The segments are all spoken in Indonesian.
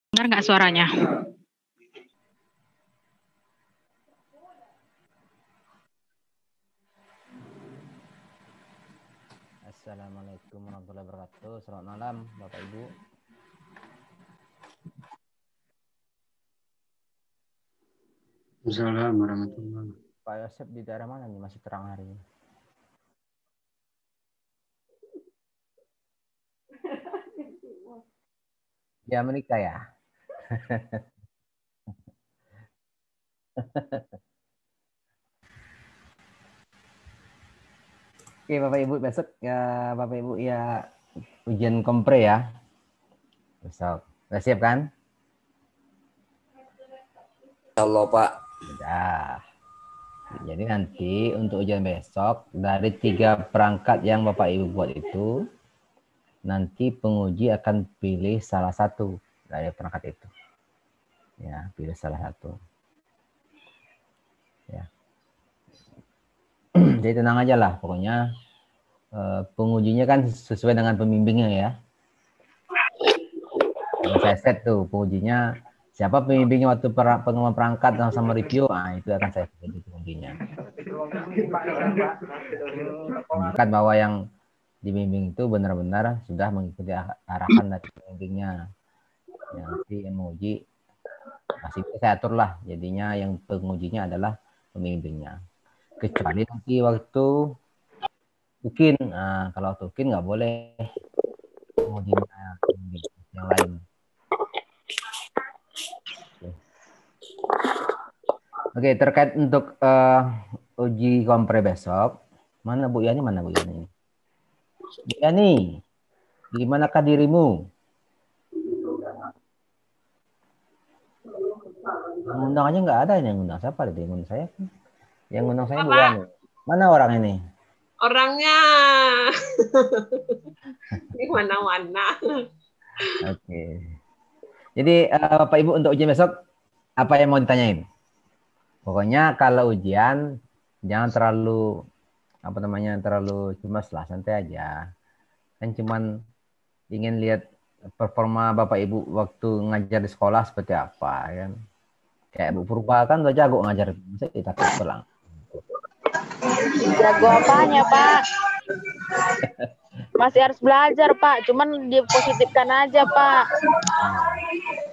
Dengar nggak suaranya? Assalamualaikum warahmatullahi wabarakatuh. Selamat malam Bapak Ibu. Assalamualaikum warahmatullahi wabarakatuh. Pak Yosep di daerah mana nih, masih terang hari ini? Di Amerika ya? Oke Bapak Ibu, besok ya Bapak Ibu ya ujian kompre ya. Besok. Udah siap kan? Halo Pak. Sudah. Jadi nanti untuk ujian besok dari 3 perangkat yang Bapak Ibu buat itu, nanti penguji akan pilih salah satu dari perangkat itu. Ya, pilih salah satu. Ya. Jadi tenang aja lah, pokoknya pengujinya kan sesuai dengan pembimbingnya ya. Yang saya set tuh pengujinya, siapa pembimbingnya waktu pengumuman perangkat sama review, itu akan saya set pengujinya. Menunjukkan bahwa yang dibimbing itu benar-benar sudah mengikuti arahan dari pembimbingnya. Ya, nanti yang menguji masih saya atur lah, jadinya yang pengujinya adalah pembimbingnya. Kecuali nanti waktu UKIN, kalau waktu UKIN nggak boleh pengujinya yang lain. Oke, terkait untuk uji kompre besok, mana Bu Yani? Mana Bu Yani? Bu Yani, dimanakah dirimu? Yang undang aja nggak ada, yang undang siapa? Yang undang saya? Yang undang saya Bu Yani. Mana orang ini? Orangnya di mana-mana. Oke. Jadi Bapak Ibu untuk ujian besok apa yang mau ditanyain? Pokoknya kalau ujian jangan terlalu terlalu cemas lah, santai aja. Kan cuman ingin lihat performa Bapak Ibu waktu ngajar di sekolah seperti apa kan. Kayak Bu Purba kan udah jago ngajar, masa kita pulang. Jago apanya, Pak? Masih harus belajar, Pak. Cuman dipositifkan aja, Pak.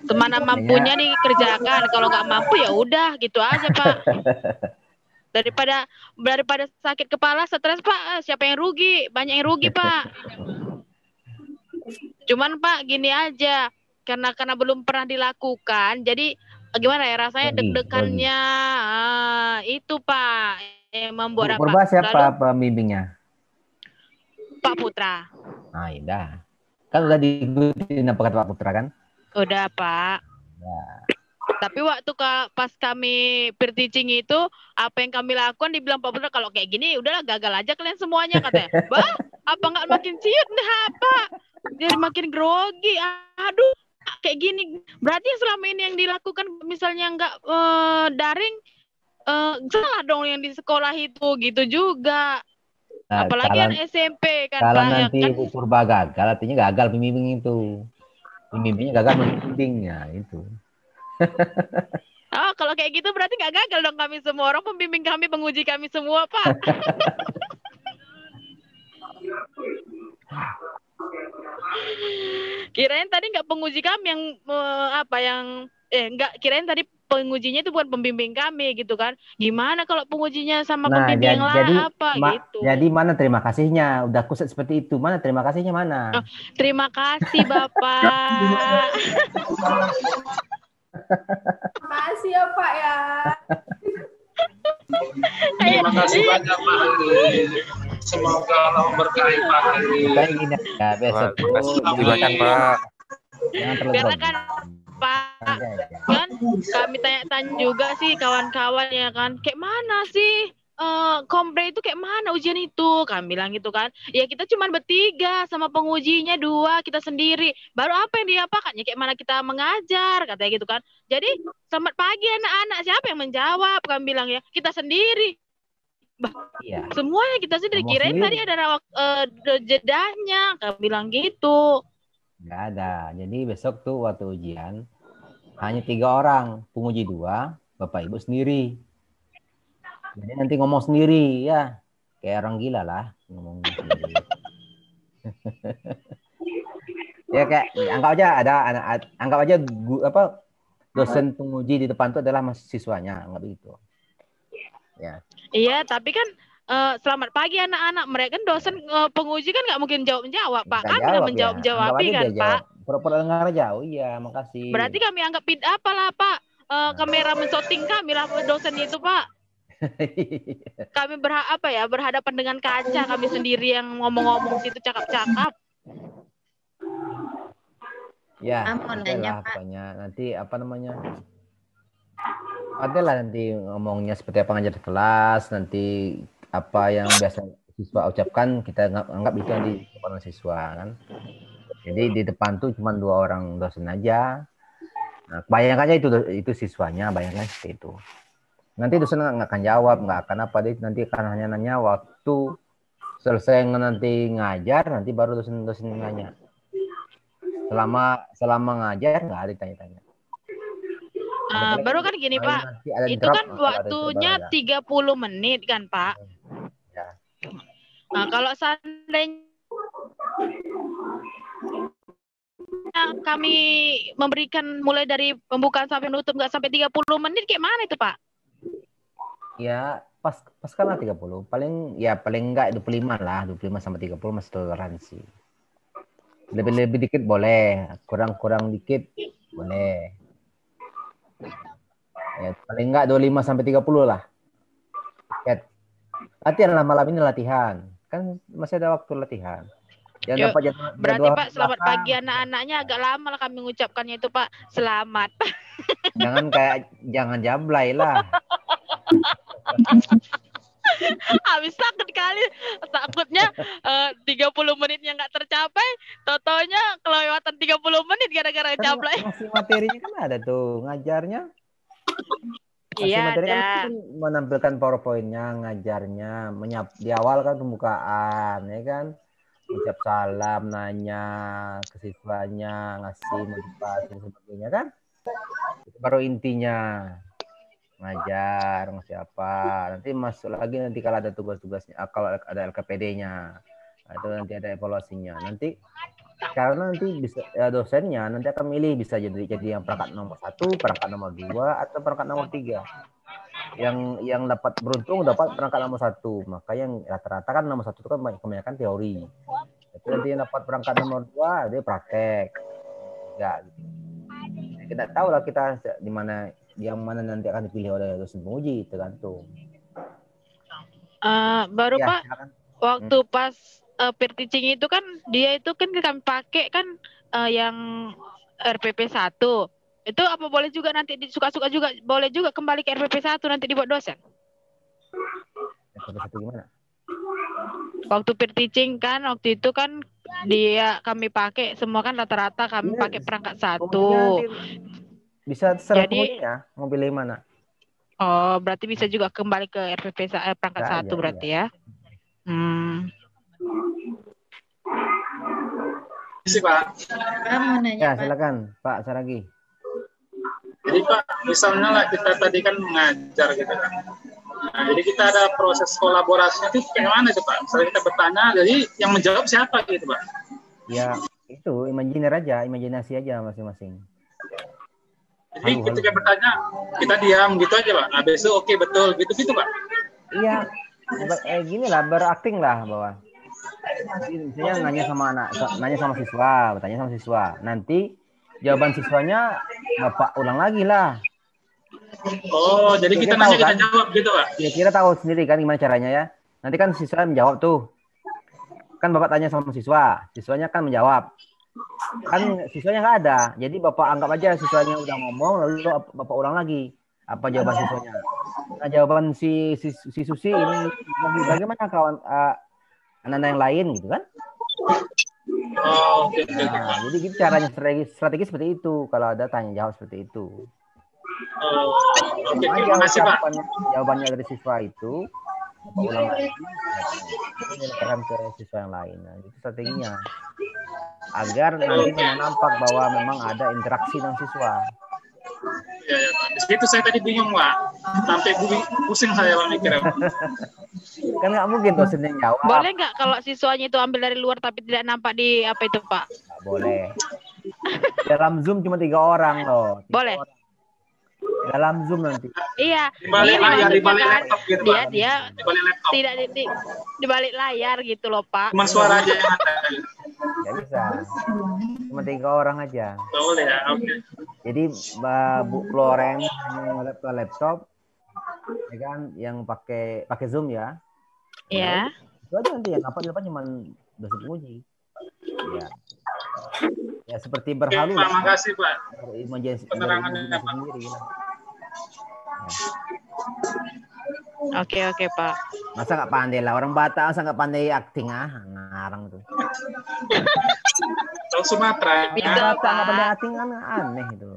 Semana mampunya dikerjakan. Kalau nggak mampu ya udah gitu aja, Pak. Daripada sakit kepala, stres, Pak. Siapa yang rugi? Banyak yang rugi, Pak. Cuman Pak gini aja, karena belum pernah dilakukan, jadi gimana ya rasanya deg-degannya, itu Pak yang membuat Bu Purba siapa pembimbingnya? Pak Putra. Nah, indah. Kan udah diikutin apa kata Pak Putra kan? Udah Pak. Ya. Tapi waktu pas kami peer-teaching itu, apa yang kami lakukan dibilang Pak Putra, kalau kayak gini udahlah gagal aja kalian semuanya katanya. Bah, apa nggak makin ciut nih Pak? Jadi makin grogi. Aduh, kayak gini. Berarti selama ini yang dilakukan misalnya nggak daring, salah dong yang di sekolah itu gitu juga. Nah, apalagi yang SMP kan. Kalau nanti Bu Purba gagal, artinya gagal pembimbing itu. Pembimbingnya gagal membimbingnya itu. Oh, kalau kayak gitu berarti nggak gagal dong kami semua. Orang pembimbing kami, penguji kami semua, Pak. Kirain tadi nggak penguji kami yang kirain tadi pengujinya itu bukan pembimbing kami gitu kan. Gimana kalau pengujinya sama pembimbing yang lain gitu. Jadi mana terima kasihnya? Udah kuset seperti itu. Mana terima kasihnya mana? Oh, terima kasih Bapak. Makasih ya Pak ya. Terima kasih banyak Pak Heri. Semoga Allah memberkahi Pak Heri. Kayak gini ya, besok Silakan Pak. Jangan terlalu karena kan Pak kan kami tanya-tanya juga sih kawan-kawan ya kan, kayak mana sih kompre itu, kayak mana ujian itu, kami bilang gitu kan. Ya kita cuma bertiga sama pengujinya 2, kita sendiri. Baru apa yang diapakannya, kayak mana kita mengajar katanya gitu kan. Jadi selamat pagi anak-anak, siapa yang menjawab, kami bilang ya kita sendiri. Iya. Semuanya kita sendiri. Kirain tadi ada jedahnya, kami bilang gitu. Nggak ada. Jadi besok tuh waktu ujian hanya 3 orang, penguji 2, Bapak Ibu sendiri. Jadi nanti ngomong sendiri ya, kayak orang gila lah ngomong sendiri. Ya kayak anggap aja anggap aja dosen penguji di depan itu adalah mahasiswanya, anggap begitu. Ya. Iya, tapi kan selamat pagi anak-anak. Mereka kan dosen penguji kan nggak mungkin jawab-jawab, Pak. Nggak Kami jawab, udah menjawab-jawab Anggap aja kan, dia Pak. jawab. Pura-pura dengar aja. Oh iya, makasih. Berarti kami anggap apa lah, Pak? Kamera menshooting kami lah dosen itu, Pak. Kami berhadapan dengan kaca, kami sendiri yang ngomong-ngomong situ cakap-cakap. Ya, adalah pokoknya nanti apa namanya? Adalah nanti ngomongnya seperti apa ngajar di kelas, nanti apa yang biasa siswa ucapkan kita anggap itu yang diucapkan siswa kan. Jadi di depan tuh cuma 2 orang dosen aja. Nah, bayangkan aja itu siswanya, bayangkan seperti itu. Nanti dosen nggak akan jawab, nggak akan apa, nanti akan hanya nanya waktu selesai nanti ngajar, nanti baru dosen nanya. Selama ngajar nggak ada tanya-tanya. Baru kan gini, Pak. Itu kan waktunya 30 menit kan, Pak. Ya. Nah, kalau seandainya kami memberikan mulai dari pembukaan sampai penutup nggak sampai 30 menit, kayak mana itu, Pak? Ya, pas kan lah 30. Paling enggak 25 lah, 25 sampai 30 masih toleransi. Lebih dikit boleh, kurang dikit boleh. Ya, paling enggak 25 sampai 30 lah. Latihan lah, malam ini latihan. Kan masih ada waktu latihan. Berarti Pak, selamat pagi anak-anaknya agak lama lah kami mengucapkannya itu, Pak. Selamat. Jangan jablay lah. Habis takut kali. Takutnya 30 menitnya nggak tercapai. Totonya kelewatan 30 menit gara-gara jablay. Masih materinya kan ada tuh, ngajarnya. Iya, materi ada. Kan menampilkan PowerPoint-nya, ngajarnya, di awal kan pembukaan, ya kan? Ucap salam, nanya ke siswanya, ngasih motivasi dan sebagainya kan? Itu baru intinya. Ngajar, ngasih apa. Nanti masuk lagi nanti kalau ada tugas-tugasnya, kalau ada LKPD-nya. Nah, itu nanti ada evaluasinya. Nanti karena nanti bisa dosennya nanti akan milih bisa jadi yang perangkat nomor 1, perangkat nomor 2 atau perangkat nomor 3. Yang dapat beruntung dapat perangkat nomor 1. Maka yang rata-rata kan nomor 1 itu kan kebanyakan teori. Tapi nanti yang dapat perangkat nomor 2 dia praktek. Enggak gitu. Kita tahu lah kita di mana yang mana nanti akan dipilih oleh dosen penguji, tergantung. Baru ya, Pak, silakan. Waktu pas peer teaching itu kan dia itu kan kami pakai kan yang RPP 1. Itu apa boleh juga nanti suka-suka juga boleh juga kembali ke RPP 1 nanti dibuat dosen? RPP 1 gimana? Waktu peer teaching kan waktu itu kan kami pakai semua kan rata-rata kami pakai perangkat 1. Bisa terserah pengujinya mau pilih mana. Oh, berarti bisa juga kembali ke RPP perangkat 1 berarti ya. Isi Pak. Mau nanya, ya, silakan Pak Saragi. Jadi Pak, misalnya lah kita tadi kan mengajar gitu kan. Nah, jadi kita ada proses kolaborasinya itu kayak mana tuh Pak? Misalnya kita bertanya, jadi yang menjawab siapa gitu Pak? Ya, itu imajinasi aja masing-masing. Jadi ketika bertanya, kita diam gitu aja Pak. Nah, besok oke betul gitu Pak. Iya, gini lah, berakting lah bahwa misalnya nanya sama siswa, bertanya sama siswa. Nanti jawaban siswanya Bapak ulang lagi lah. Oh, jadi kita nanya kita jawab gitu Pak? Ya, kita tahu sendiri kan gimana caranya ya. Nanti kan siswa menjawab tuh. Kan Bapak tanya sama siswa, siswanya kan menjawab. Kan siswanya nggak ada, jadi Bapak anggap aja siswanya udah ngomong, lalu Bapak ulang lagi apa jawaban siswanya. Nah, jawaban si Susi ini bagaimana kawan anak-anak yang lain gitu kan? Oh, okay. Nah, jadi gitu caranya strategi seperti itu kalau ada tanya jawab seperti itu. Oke, terima kasih Pak. Jawabannya dari siswa itu Bapak ulang lagi, dilakukan ke siswa yang lain. Nah, itu strateginya. Agar nanti memang nampak bahwa memang ada interaksi dengan siswa. Iya, ya, Pak. Di situ saya tadi bingung, Pak. Sampai pusing saya Pak mikir. Kan nggak mungkin dosen yang jawab. Boleh nggak kalau siswanya itu ambil dari luar tapi tidak nampak di apa itu, Pak? Nggak boleh. Dalam Zoom cuma 3 orang loh. 3 Boleh. orang. Dalam Zoom nanti. Iya. Di balik Ini layar, di maksudnya balik kan, laptop gitu, dia Pak. dia Di balik laptop. tidak di balik layar gitu loh, Pak. Cuma suara aja yang ada. Nggak bisa. Cuma 3 orang aja. Nggak boleh ya, oke. Jadi Bu Florence laptop, ya kan, yang pakai Zoom ya. Iya. Itu aja nanti yang apa di depan cuma dosen penguji. Ya. Ya seperti Oke, berhalu Pak, makasih, Pak. penerangannya Pak. sendiri. Ya. Oke, Pak. Masa nggak pandai lah orang Batak, masa nggak pandai acting ngarang tuh. Kalau Sumatera. Bisa, Orang Batak Pak. nggak pandai acting kan aneh itu,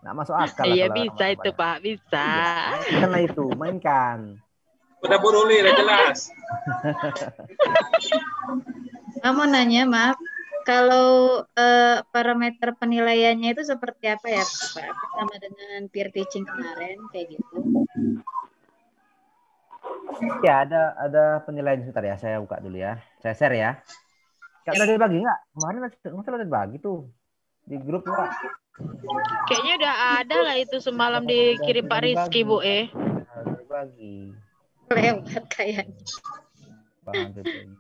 nggak masuk akal. Iya kalau bisa orang itu, Batak. Pak. Bisa. Karena itu mainkan. Udah buruli, udah jelas. Mau nanya, maaf, kalau parameter penilaiannya itu seperti apa ya, Pak? Sama dengan peer teaching kemarin, kayak gitu. Ya ada penilaian sebentar ya, saya buka dulu ya, saya share ya. Kak udah dibagi nggak? Kemarin udah dibagi tuh di grup nggak? Kayaknya udah ada lah itu semalam dikirim Pak Rizky, Bu. Udah dibagi. Lewat kayaknya. Bang PPG.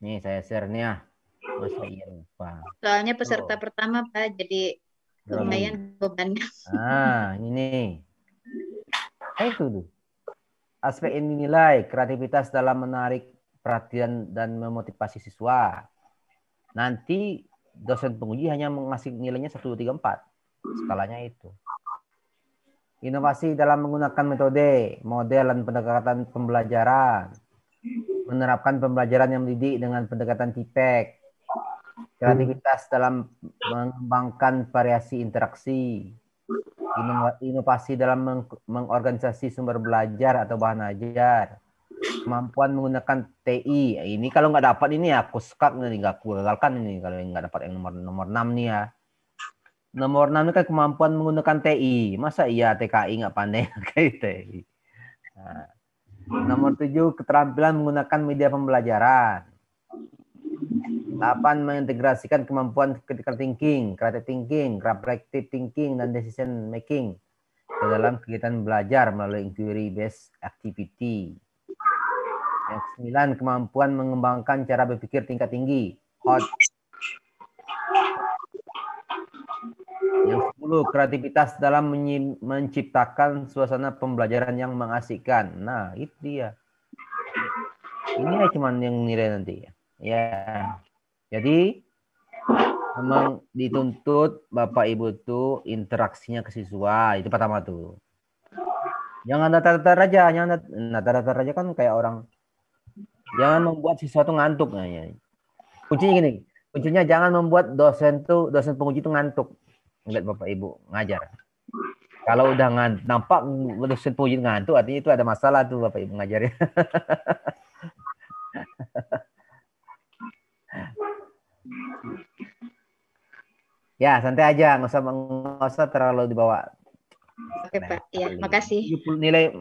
Nih saya share nih ya. Masa iya lupa. Soalnya peserta pertama, Pak, jadi lumayan bebannya. Ini nih. Itu tuh. Aspek ini nilai kreativitas dalam menarik perhatian dan memotivasi siswa. Nanti dosen penguji hanya mengasih nilainya 1, 2, 3, 4. Skalanya itu. Inovasi dalam menggunakan metode, model, dan pendekatan pembelajaran. Menerapkan pembelajaran yang mendidik dengan pendekatan TIPEC. Kreativitas dalam mengembangkan variasi interaksi. Inovasi dalam mengorganisasi sumber belajar atau bahan ajar. Kemampuan menggunakan TI. Ini kalau nggak dapat ini ya, aku skak nih, nggak aku gagalkan ini kalau nggak dapat yang nomor 6 nih ya. Nomor 6 ini kan kemampuan menggunakan TI. Masa iya TKI nggak pandai kayak TI. Nah, nomor 7 keterampilan menggunakan media pembelajaran. 8 mengintegrasikan kemampuan critical thinking, creative thinking, reflective thinking, dan decision making ke dalam kegiatan belajar melalui inquiry based activity. Yang 9 kemampuan mengembangkan cara berpikir tingkat tinggi, hot. Yang 10 kreativitas dalam menciptakan suasana pembelajaran yang mengasihkan. Nah, itu dia. Ini ya cuman yang nilai nanti ya. Ya. Jadi memang dituntut Bapak Ibu tuh interaksinya ke siswa, itu pertama tuh. Jangan datar-datar aja, datar-datar aja kan kayak orang. Jangan membuat siswa tuh ngantuk. Nah, ya. Kuncinya gini, kuncinya jangan membuat dosen penguji tuh ngantuk. Ngeliat Bapak Ibu ngajar. Kalau udah nampak dosen penguji ngantuk, artinya itu ada masalah tuh Bapak Ibu ngajarnya. Ya, santai aja, nggak usah terlalu dibawa. Oke, Pak. Ya, makasih.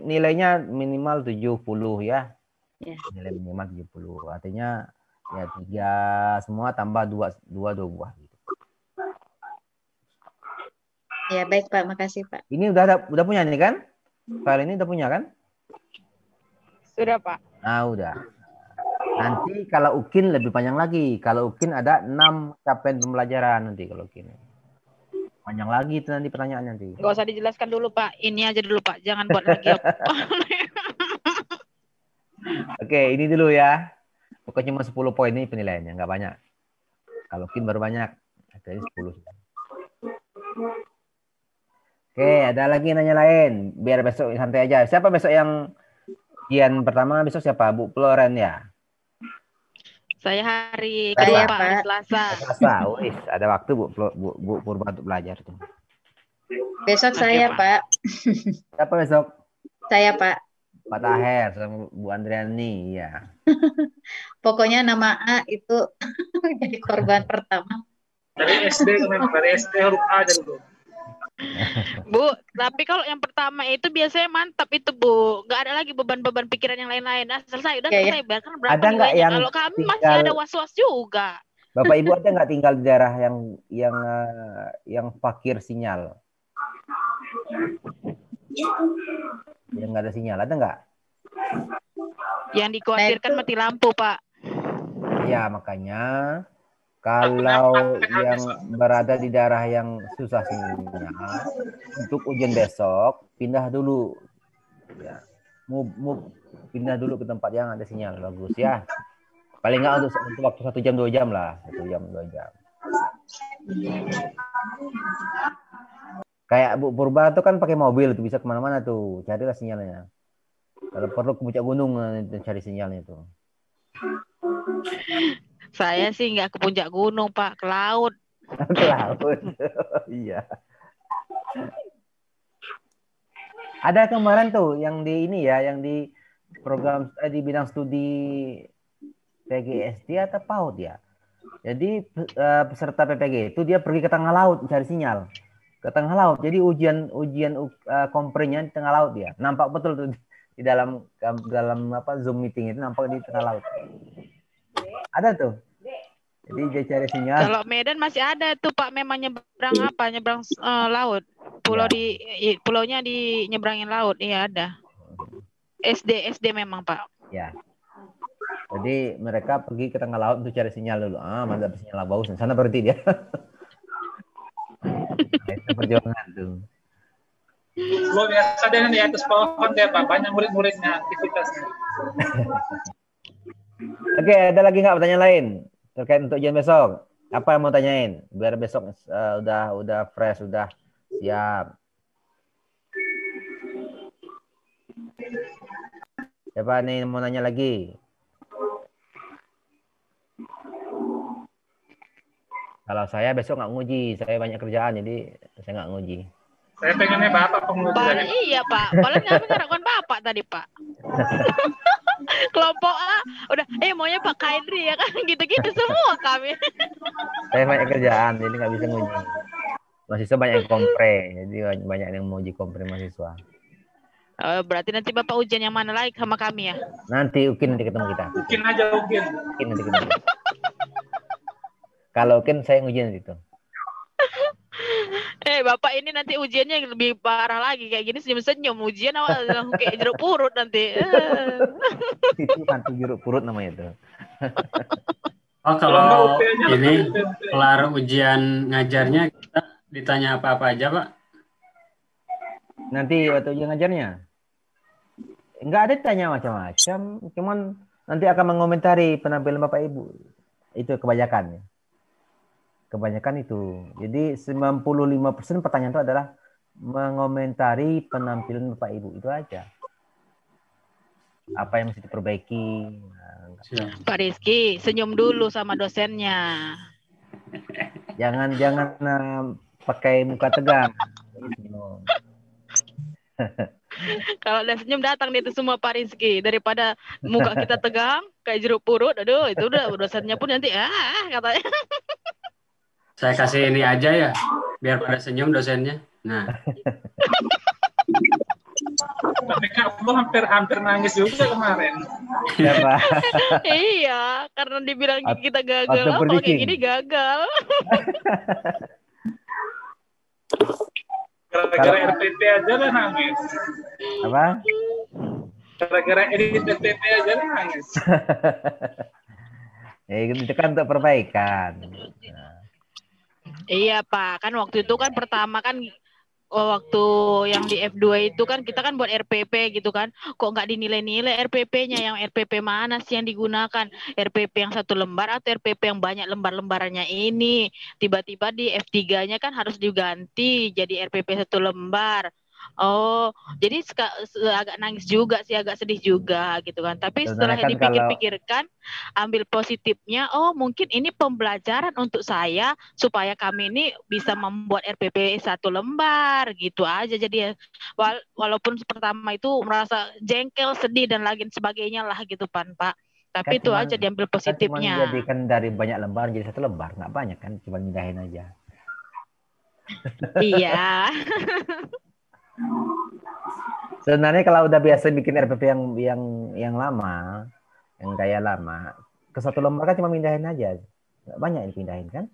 Nilainya minimal 70 ya. Ya. Nilai minimal 70. Artinya ya 3 semua tambah 2 buah gitu. Ya, baik, Pak. Makasih, Pak. Ini udah punya nih kan? File ini udah punya kan? Sudah, Pak. Nah, udah. Nanti kalau UKIN lebih panjang lagi. Kalau UKIN ada 6 capaian pembelajaran nanti kalau UKIN. Panjang lagi itu nanti pertanyaan nanti. Nggak usah dijelaskan dulu, Pak. Ini aja dulu, Pak. Jangan buat lagi. Oke, ini dulu ya. Pokoknya cuma 10 poin ini penilaiannya, nggak banyak. Kalau UKIN baru banyak. Jadi 10. Oke, ada lagi nanya lain. Biar besok santai aja. Siapa besok yang ujian pertama? Besok siapa? Bu Floren ya? Saya hari Saya, kedua, Pak. Hari Pak. Selasa. Selasa, wis, ada waktu Bu Purba untuk belajar tuh. Besok Oke, saya, Pak. Pak. Siapa besok? Saya, Pak. Pak Taher sama Bu Andriani, ya. Pokoknya nama A itu jadi korban pertama. Dari SD memang dari SD huruf A aja dulu. Bu, tapi kalau yang pertama itu biasanya mantap itu Bu, nggak ada lagi beban-beban pikiran yang lain-lain. Nah, selesai, udah Iya, selesai. Bahkan berapa Ada nggak nilainya? yang Kalau kami masih tinggal- ada was-was juga. Bapak Ibu ada nggak tinggal di daerah yang fakir sinyal? Yang nggak ada sinyal, ada nggak? Yang dikhawatirkan Nah, itu- mati lampu, Pak. Ya, makanya kalau yang berada di daerah yang susah sinyal, untuk ujian besok, pindah dulu. Ya, pindah dulu ke tempat yang ada sinyal bagus ya. Paling nggak untuk waktu 1 jam 2 jam lah, 1 jam 2 jam. Kayak Bu Purba tuh kan pakai mobil tuh bisa kemana-mana tuh, carilah sinyalnya. Kalau perlu ke puncak gunung cari sinyalnya tuh. Saya sih nggak ke puncak gunung, Pak, ke laut. Ke laut. Iya. Ada kemarin tuh yang di ini ya, yang di program di bidang studi PGSD atau PAUD ya. Jadi peserta PPG itu dia pergi ke tengah laut cari sinyal. Ke tengah laut. Jadi ujian komprenya di tengah laut ya. Nampak betul tuh di dalam apa Zoom meeting itu nampak di tengah laut. Ada tuh. Jadi dia cari sinyal. Kalau Medan masih ada tuh Pak, memang nyebrang laut. Pulau Ya. pulaunya di nyebrangin laut, iya ada. SD memang Pak. Ya. Jadi mereka pergi ke tengah laut untuk cari sinyal dulu. Mantap sinyal bagus. Sana berhenti dia. Itu perjuangan tuh. Luar biasa dengan di atas pohon dia Pak, banyak murid-muridnya aktivitasnya. Oke, ada lagi nggak pertanyaan lain terkait untuk ujian besok? Apa yang mau tanyain? Biar besok udah fresh, udah siap. Siapa nih mau nanya lagi? Kalau saya besok nggak nguji, saya banyak kerjaan jadi saya nggak nguji. Saya pengennya Bapak penguji. Iya Pak, paling kami ngarepkan Bapak tadi Pak. Kelompok A udah maunya Pak Kaidri ya kan, gitu-gitu semua kami. Saya banyak kerjaan jadi nggak bisa nguji. Mahasiswa banyak yang kompre, jadi banyak yang mau uji kompre mahasiswa. Berarti nanti Bapak ujian yang mana lagi sama kami ya? Nanti nanti ketemu kita. Mungkin aja mungkin. Nanti ketemu. Kalau saya ngujian itu. Bapak ini nanti ujiannya lebih parah lagi kayak gini senyum-senyum ujian awal langsung kayak jeruk purut nanti. Itu kan jeruk purut namanya itu. Oh, kalau ini kelar ujian ngajarnya kita ditanya apa-apa aja, Pak? Nanti waktu ujian ngajarnya? Enggak ada tanya macam-macam, cuman nanti akan mengomentari penampilan Bapak Ibu. Itu kebanyakan ya. Kebanyakan itu. Jadi 95% pertanyaan itu adalah mengomentari penampilan Bapak Ibu. Itu aja. Apa yang mesti diperbaiki. Pak Rizky, senyum dulu sama dosennya. Jangan pakai muka tegang. Kalau udah senyum datang itu semua Pak Rizky. Daripada muka kita tegang kayak jeruk purut. Aduh, itu udah dosennya pun nanti katanya. Saya kasih ini aja ya, biar pada senyum dosennya. Nah. Tapi Kak, lu hampir nangis juga kemarin. Siapa? Iya, karena dibilang kita gagal. Kalau kayak gini gagal. Gara-gara RPP aja lah nangis. Apa? Gara-gara edit RPP aja lah nangis. Itu kan untuk perbaikan. Iya Pak, kan waktu itu kan pertama kan waktu yang di F2 itu kan kita kan buat RPP gitu kan, kok nggak dinilai-nilai RPP-nya, yang RPP mana sih yang digunakan, RPP yang 1 lembar atau RPP yang banyak lembar-lembarannya ini, tiba-tiba di F3-nya kan harus diganti jadi RPP 1 lembar. Oh, jadi agak nangis juga sih, agak sedih juga gitu kan. Tapi setelah kan dipikir-pikirkan, ambil positifnya, oh mungkin ini pembelajaran untuk saya supaya kami ini bisa membuat RPP 1 lembar gitu aja. Jadi walaupun pertama itu merasa jengkel, sedih dan lain sebagainya lah gitu Pak. Tapi itu cuman, aja diambil kan cuman positifnya. jadikan dari banyak lembar jadi satu lembar, nggak banyak kan, cuma mindahin aja. Iya. Sebenarnya kalau udah biasa bikin RPP yang lama, yang kayak lama, ke satu lembar kan cuma mindahin aja, nggak banyak dipindahin kan.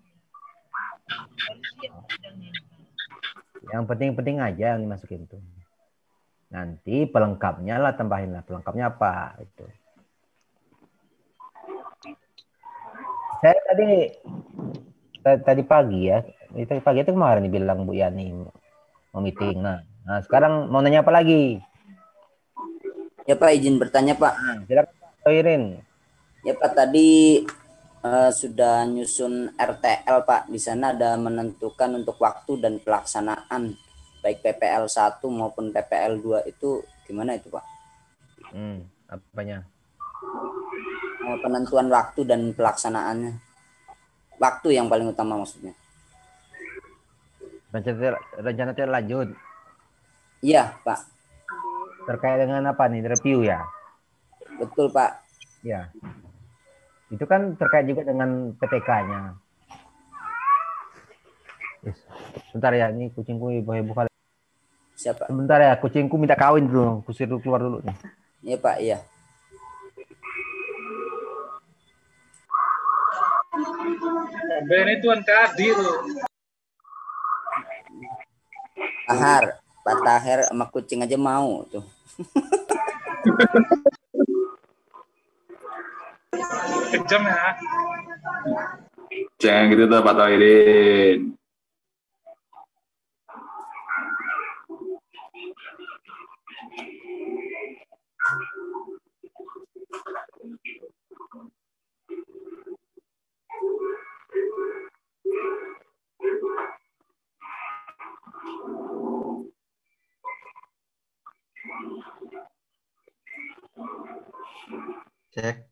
Yang penting-penting aja yang dimasukin tuh. Nanti pelengkapnya lah tambahin lah. Pelengkapnya apa itu. Saya tadi pagi ya. Tadi pagi itu kemarin dibilang Bu Yani mau meeting. Nah, sekarang mau nanya apa lagi? Ya Pak, izin bertanya Pak. Nah, silakan Pak Irin. Ya Pak, tadi sudah nyusun RTL Pak. Di sana ada menentukan untuk waktu dan pelaksanaan baik PPL 1 maupun PPL 2 itu gimana itu Pak? Apanya? Penentuan waktu dan pelaksanaannya. Waktu yang paling utama maksudnya. Rencana tidak lanjut. Iya Pak. Terkait dengan apa nih? Review ya? Betul Pak. Ya. Itu kan terkait juga dengan PTK-nya. Sebentar ya, ini kucingku heboh-heboh kali. Siapa? Sebentar ya, kucingku minta kawin dulu. Kusir dulu, keluar dulu nih. Iya Pak, iya. Ben itu Tuan Kadir. Tahar, Pak Tahir sama kucing aja mau tuh. Kejam ya. Jangan gitu tuh Pak Tohirin. Cek.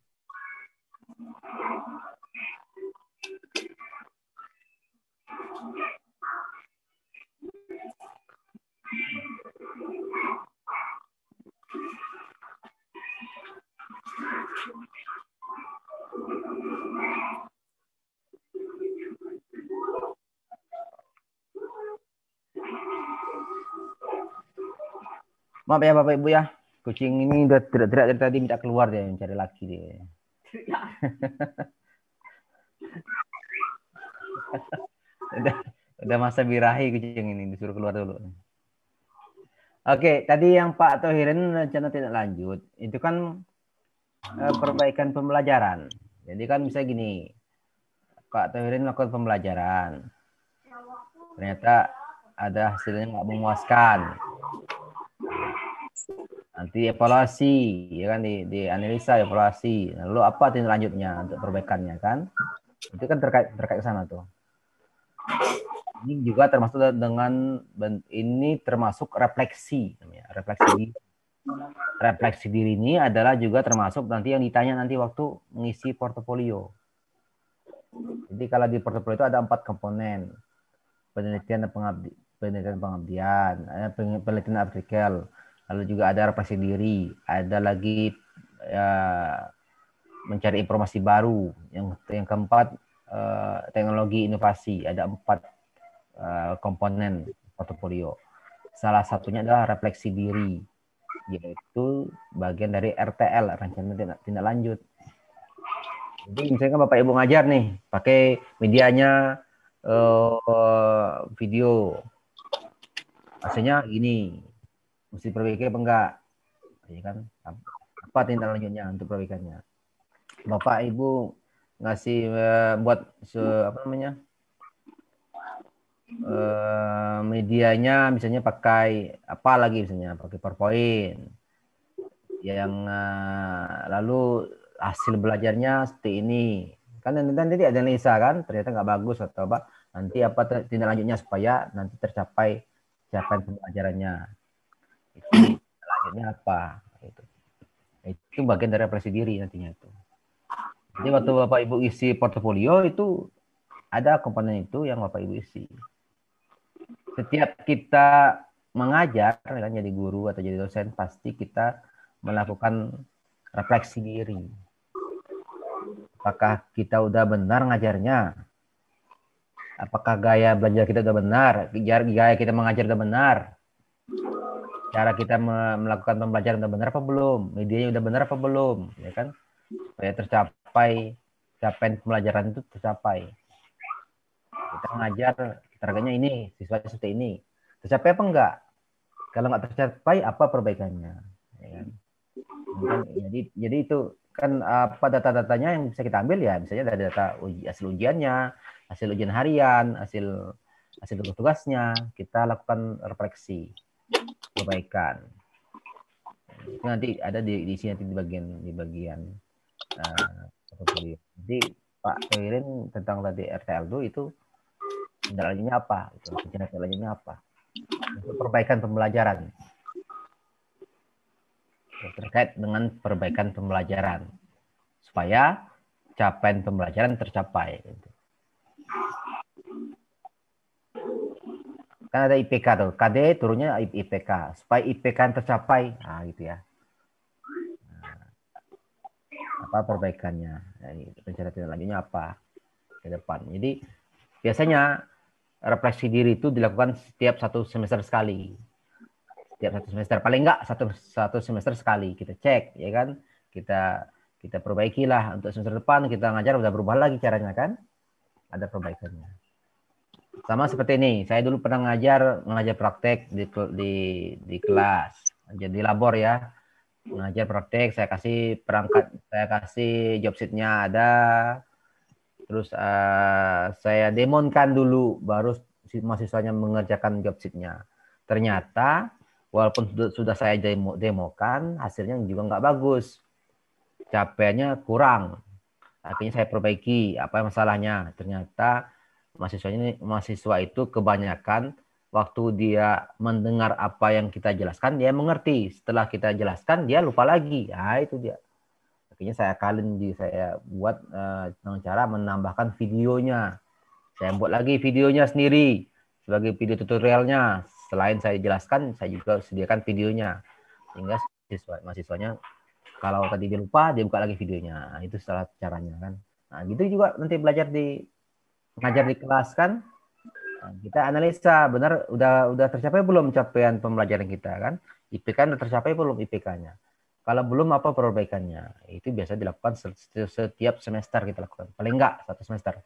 Maaf ya Bapak Ibu ya. Kucing ini udah teriak-teriak dari tadi minta keluar dia, mencari laki dia. udah masa birahi kucing ini, disuruh keluar dulu. Oke, tadi yang Pak Tohirin rencana tidak lanjut, itu kan perbaikan pembelajaran. Jadi kan bisa gini, Pak Tohirin melakukan pembelajaran, ternyata ada hasilnya nggak memuaskan. Nanti evaluasi, ya kan, dianalisa, evaluasi. Lalu apa tindak lanjutnya untuk perbaikannya kan? Itu kan terkait ke sana tuh. Ini juga termasuk dengan ini termasuk refleksi, namanya refleksi diri. Refleksi diri ini adalah juga termasuk nanti yang ditanya nanti waktu mengisi portofolio. Jadi kalau di portofolio itu ada 4 komponen: penelitian pengabdian, penelitian artikel. Lalu juga ada refleksi diri, ada lagi mencari informasi baru. Yang keempat teknologi inovasi. Ada 4 komponen portofolio. Salah satunya adalah refleksi diri, yaitu bagian dari RTL, rencana tindak lanjut. Jadi misalnya Bapak Ibu ngajar nih, pakai medianya video, hasilnya gini. Mesti perbaiki apa enggak, ya kan? Apa tindak lanjutnya untuk perbaikannya? Bapak Ibu ngasih buat medianya misalnya pakai apa lagi, misalnya pakai PowerPoint yang lalu hasil belajarnya seperti ini kan, nanti ada analisa kan, ternyata nggak bagus atau apa, nanti apa tindak lanjutnya supaya nanti tercapai pembelajarannya. Itu lanjutnya apa itu bagian dari refleksi diri nantinya itu. Jadi waktu Bapak Ibu isi portofolio itu ada komponen itu yang Bapak Ibu isi. Setiap kita mengajar kan, jadi guru atau jadi dosen, pasti kita melakukan refleksi diri. Apakah kita udah benar ngajarnya? Apakah gaya belajar kita udah benar? Gaya kita mengajar udah benar? Cara kita melakukan pembelajaran udah benar apa belum? Medianya udah benar apa belum? Ya kan? Supaya tercapai capaian pembelajaran itu tercapai. Kita mengajar targetnya ini, siswanya seperti ini. Tercapai apa enggak? Kalau enggak tercapai, apa perbaikannya? Ya kan? Jadi itu kan apa data-datanya yang bisa kita ambil ya, misalnya dari data hasil ujiannya, hasil ujian harian, hasil tugas-tugasnya, kita lakukan refleksi, perbaikan. Itu nanti ada di sini nanti di bagian jadi Pak Toirin tentang tadi RTL itu tindak lanjutnya apa? Tindak lanjutnya apa? Untuk perbaikan pembelajaran. Terkait dengan perbaikan pembelajaran supaya capaian pembelajaran tercapai. Kan ada IPK tuh, KD turunnya IPK supaya IPK tercapai, nah gitu ya. Apa perbaikannya? Rencana tindak lanjutnya apa ke depan? Jadi biasanya refleksi diri itu dilakukan setiap 1 semester sekali. Setiap 1 semester, paling enggak satu semester sekali kita cek, ya kan? Kita perbaikilah untuk semester depan kita ngajar udah berubah lagi caranya kan? Ada perbaikannya. Sama seperti ini, saya dulu pernah ngajar praktek di kelas, jadi labor ya. Ngajar praktek, saya kasih perangkat, saya kasih job sheet-nya ada. Terus saya demonkan dulu, baru mahasiswanya mengerjakan job sheet-nya. Ternyata walaupun sudah saya demokan, hasilnya juga nggak bagus. Capaiannya kurang. Akhirnya saya perbaiki apa masalahnya. Ternyata mahasiswa itu kebanyakan waktu dia mendengar apa yang kita jelaskan, dia mengerti. Setelah kita jelaskan, dia lupa lagi. Nah, itu dia. Akhirnya saya buat dengan cara menambahkan videonya. Saya buat lagi videonya sendiri sebagai video tutorialnya. Selain saya jelaskan, saya juga sediakan videonya. Sehingga mahasiswanya kalau tadi dia lupa, dia buka lagi videonya. Nah, itu salah caranya kan. Nah, gitu juga nanti ngajar di kelas kan. Nah, kita analisa benar udah tercapai belum capaian pembelajaran kita kan? IPK udah tercapai belum IPK-nya? Kalau belum apa perbaikannya? Itu biasa dilakukan setiap semester kita lakukan. Paling enggak 1 semester.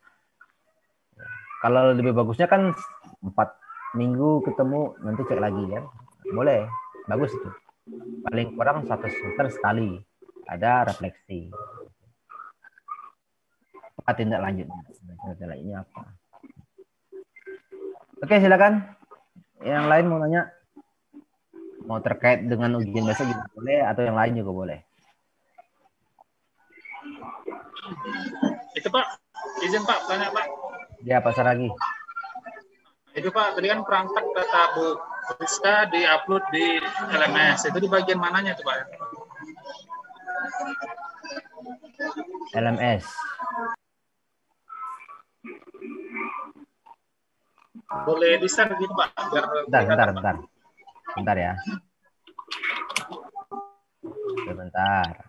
Kalau lebih bagusnya kan 4 minggu ketemu, nanti cek lagi kan. Boleh, bagus itu. Paling kurang 1 semester sekali. Ada refleksi. Apa tindak lanjutnya? Tindak lanjutnya apa? Oke, silakan. Yang lain mau nanya? Mau terkait dengan ujian besok juga boleh, atau yang lain juga boleh. Itu Pak, izin Pak, tanya Pak. Ya, Pak Saragi. Itu Pak, tadi kan perangkat data Bu Rizka di-upload di LMS. Itu di bagian mananya tuh Pak? LMS. Boleh di-share gitu Pak? Bentar ya. Sebentar.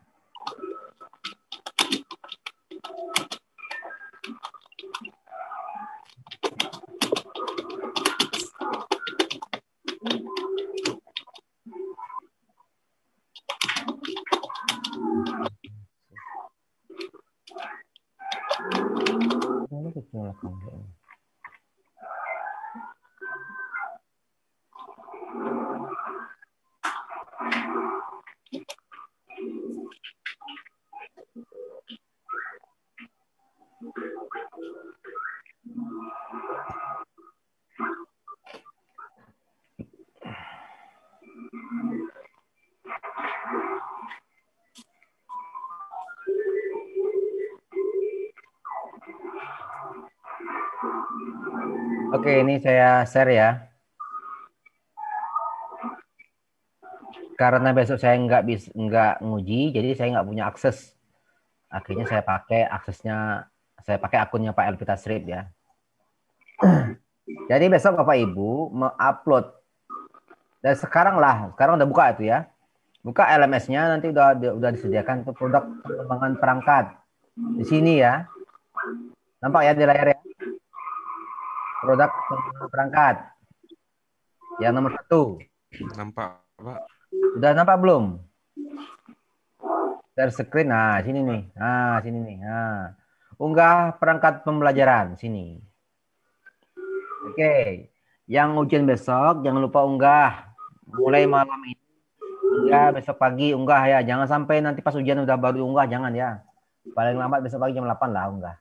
Oke, ini saya share ya. Karena besok saya nggak nguji, jadi saya nggak punya akses. Akhirnya saya pakai akunnya Pak Elvita Srip ya. Jadi besok Bapak Ibu mengupload. Dan sekarang udah buka itu ya. Buka LMS-nya, nanti udah disediakan untuk produk pengembangan perangkat. Di sini ya. Nampak ya di layar ya? Produk perangkat. Yang nomor 1. Nampak, Pak. Sudah nampak belum? Share screen. Nah, sini nih. Nah, sini nih. Nah. Unggah perangkat pembelajaran sini. Oke. Yang ujian besok jangan lupa unggah. Mulai malam ini. Unggah besok pagi unggah ya. Jangan sampai nanti pas ujian udah baru unggah, jangan ya. Paling lambat besok pagi jam 8 lah unggah.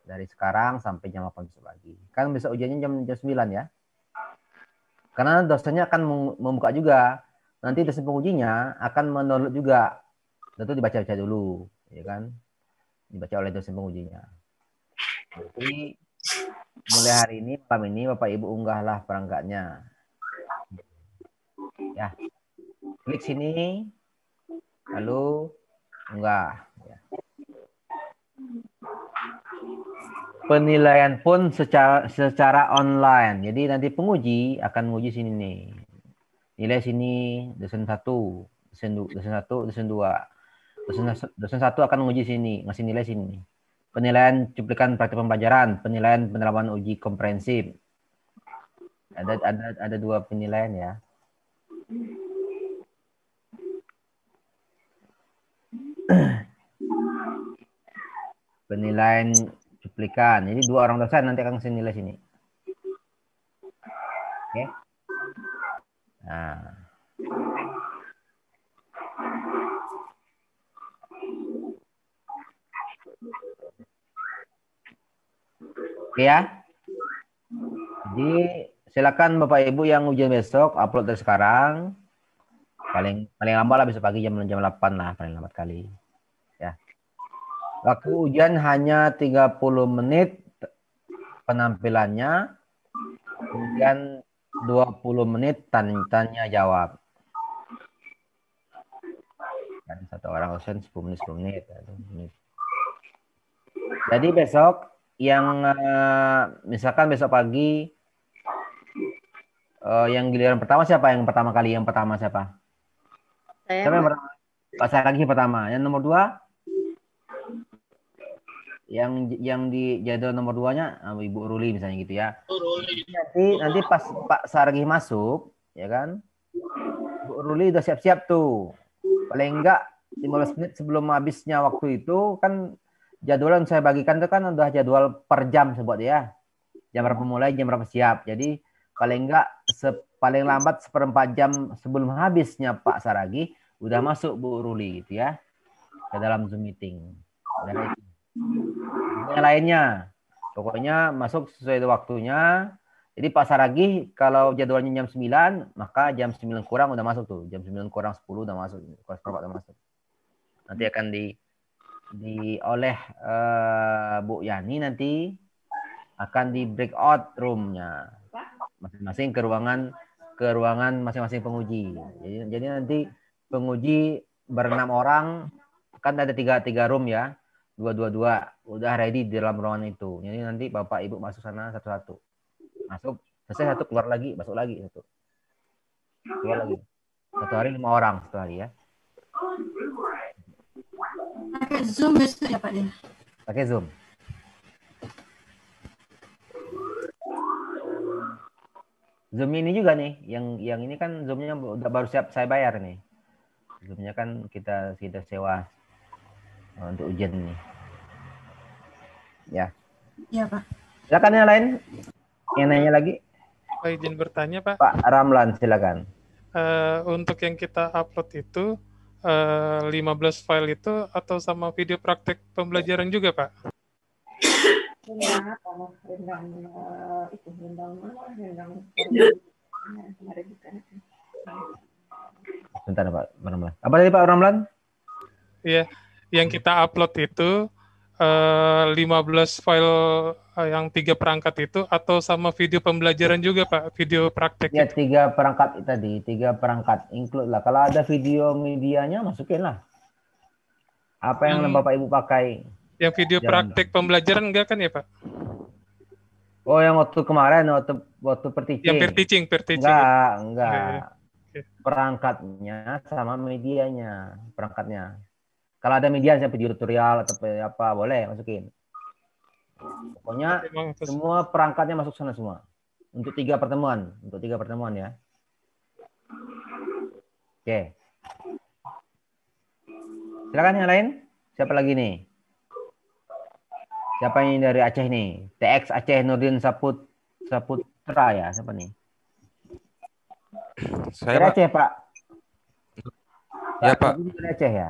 Dari sekarang sampai jam 8 besok pagi. Kan besok ujiannya jam 9 ya. Karena dosennya akan membuka juga. Nanti dosen pengujinya akan mendownload juga. Tentu dibaca-baca dulu, ya kan? Dibaca oleh dosen pengujinya. Jadi mulai hari ini, malam ini Bapak Ibu unggahlah perangkatnya. Ya. Klik sini. Lalu unggah. Ya. Penilaian pun secara online. Jadi nanti penguji akan menguji sini nih. Nilai sini dosen 1, dosen 1, dosen 2. Dosen 1 akan menguji sini, ngasih nilai sini. Penilaian cuplikan praktik pembelajaran, penilaian penerapan uji komprehensif. Ada 2 penilaian ya. Penilaian cuplikan. Jadi 2 orang dosen nanti akan ngasih nilai sini. Oke. Nah. Oke ya. Jadi silakan Bapak Ibu yang ujian besok upload dari sekarang. Paling lambat lah besok pagi jam 8 lah paling lambat kali. Ya. Waktu ujian hanya 30 menit penampilannya. Kemudian 20 menit tanya jawab. Dan 1 orang dosen 10 menit. Jadi besok yang misalkan besok pagi yang giliran pertama siapa? Yang pertama kali yang pertama siapa? Saya, Siapa yang pertama? Pak Saragi pertama. Yang nomor 2? Yang di jadwal nomor 2-nya Ibu Ruli misalnya gitu ya. Nanti pas Pak Saragi masuk, ya kan? Bu Ruli udah siap-siap tuh. Paling enggak 15 menit sebelum habisnya waktu itu kan jadwal yang saya bagikan itu kan udah jadwal per jam sebut ya. Jam berapa mulai, jam berapa siap. Jadi paling enggak paling lambat 1/4 jam sebelum habisnya Pak Saragi udah masuk Bu Ruli gitu ya ke dalam Zoom meeting. Dan itu. Yang lainnya pokoknya masuk sesuai waktunya. Jadi Pak Saragi kalau jadwalnya jam 9 maka jam 9 kurang udah masuk tuh. Jam 9 kurang 10 udah masuk. Kurang 10 udah masuk. Nanti akan oleh Bu Yani nanti akan di breakout room-nya. Masing-masing ke ruangan masing-masing penguji. Jadi nanti penguji ber-6 orang kan ada 3 room ya. 2 udah ready di dalam ruangan itu. Jadi nanti Bapak Ibu masuk sana satu-satu. Masuk, selesai 1 keluar lagi, masuk lagi 1. Keluar lagi. 1 hari 5 orang 1 hari ya. Pakai Zoom besok ya Pak ya? Pakai Zoom. Zoom ini juga nih, yang ini kan Zoom-nya udah baru siap saya bayar nih. Zoom-nya kan kita sewa untuk ujian ini. Ya. Iya Pak. Silakan yang lain. Yang nanya lagi. Pak izin bertanya Pak. Pak Ramlan silakan. Untuk yang kita upload itu 15 file itu atau sama video praktek pembelajaran juga Pak? Sebentar Pak Ramlan. Apa tadi Pak Ramlan? Iya, yang kita upload itu 15 file yang 3 perangkat itu atau sama video pembelajaran juga Pak, video praktek? Ya, 3 perangkat tadi, 3 perangkat include lah. Kalau ada video medianya masukin lah. Apa yang Bapak Ibu pakai? Yang video praktek pembelajaran enggak kan ya Pak? Oh, yang waktu kemarin waktu per-teaching. Yang per-teaching. Enggak. Okay. Perangkatnya sama medianya, perangkatnya. Kalau ada media misalnya video tutorial atau apa boleh masukin. Pokoknya semua perangkatnya masuk sana semua. Untuk 3 pertemuan, ya. Oke. Silakan yang lain. Siapa lagi nih? Siapa ini dari Aceh nih? TX Aceh Nurdin Saputra ya, siapa nih? Saya, dari Pak. Aceh, Pak. Ya, Pak. Dari Aceh ya?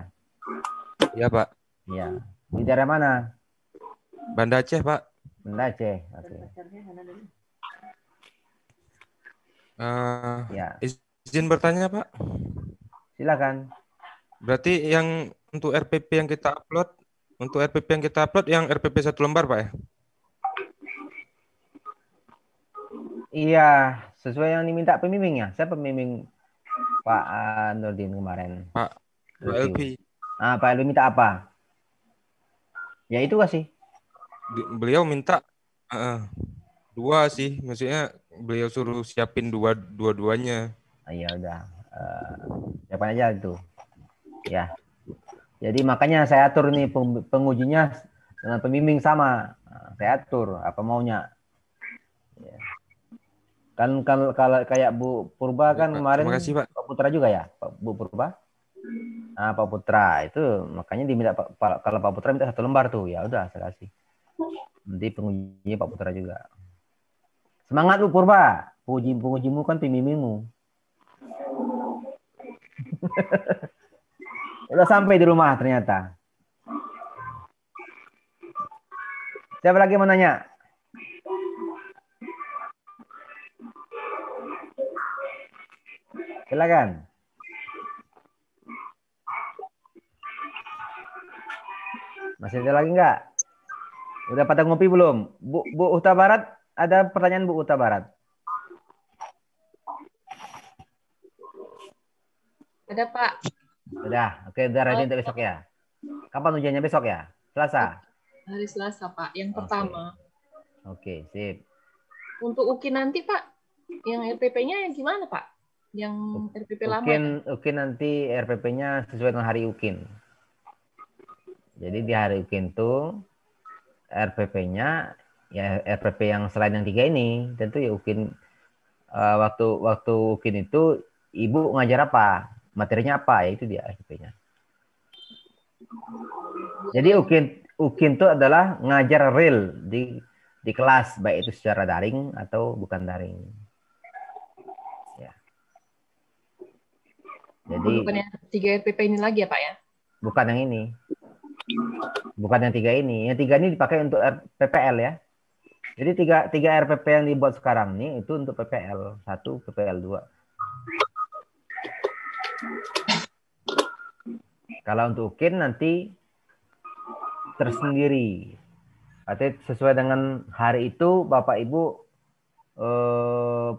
Ya, Pak. Iya. Di daerah mana? Banda Aceh, Pak. Banda Aceh. Oke. Ya. Izin bertanya, Pak. Silakan. Berarti yang untuk RPP yang kita upload, yang RPP 1 lembar, Pak ya? Iya, sesuai yang diminta pembimbingnya. Saya pembimbing Pak Nurdin kemarin. Pak Elvi. Pak Elvi minta apa? Ya itu kasih. Beliau minta 2 sih, maksudnya beliau suruh siapin dua-duanya. Ya udah, siapkan aja itu. Ya. Jadi makanya saya atur nih pengujinya dengan pembimbing sama. Saya atur apa maunya. Ya. Kan kalau kayak Bu Purba kan kemarin kasih, Pak. Pak Putra juga ya, Bu Purba. Nah, Pak Putra itu makanya diminta kalau Pak Putra minta 1 lembar tuh, ya udah saya kasih. Nanti pengujinya Pak Putra juga. Semangat Bu Purba, pengujimu kan pembimbingmu. Udah sampai di rumah ternyata. Siapa lagi mau nanya? Silakan. Masih ada lagi nggak? Udah pada ngopi belum? Bu Uta Barat, ada pertanyaan Bu Uta Barat? Ada, Pak. Udah, oke, udah ready untuk besok ya. Kapan ujiannya besok ya? Selasa? Hari Selasa, Pak. Yang pertama. Oke, sip. Untuk UKIN nanti, Pak, yang RPP-nya yang gimana, Pak? Yang RPP lama? UKIN nanti RPP-nya sesuai dengan hari UKIN. Jadi di hari UKIN tuh RPP-nya ya RPP yang selain yang 3 ini, tentu ya UKIN waktu UKIN itu Ibu ngajar apa? Materinya apa? Ya itu dia RPP-nya. Jadi UKIN itu adalah ngajar real di kelas, baik itu secara daring atau bukan daring. Ya. Jadi bukan yang 3 RPP ini lagi ya, Pak ya? Bukan yang ini. Bukan yang 3 ini. Yang 3 ini dipakai untuk PPL ya. Jadi 3 RPP yang dibuat sekarang ini itu untuk PPL 1, PPL 2. Kalau untuk UKIN nanti tersendiri. Artinya sesuai dengan hari itu Bapak Ibu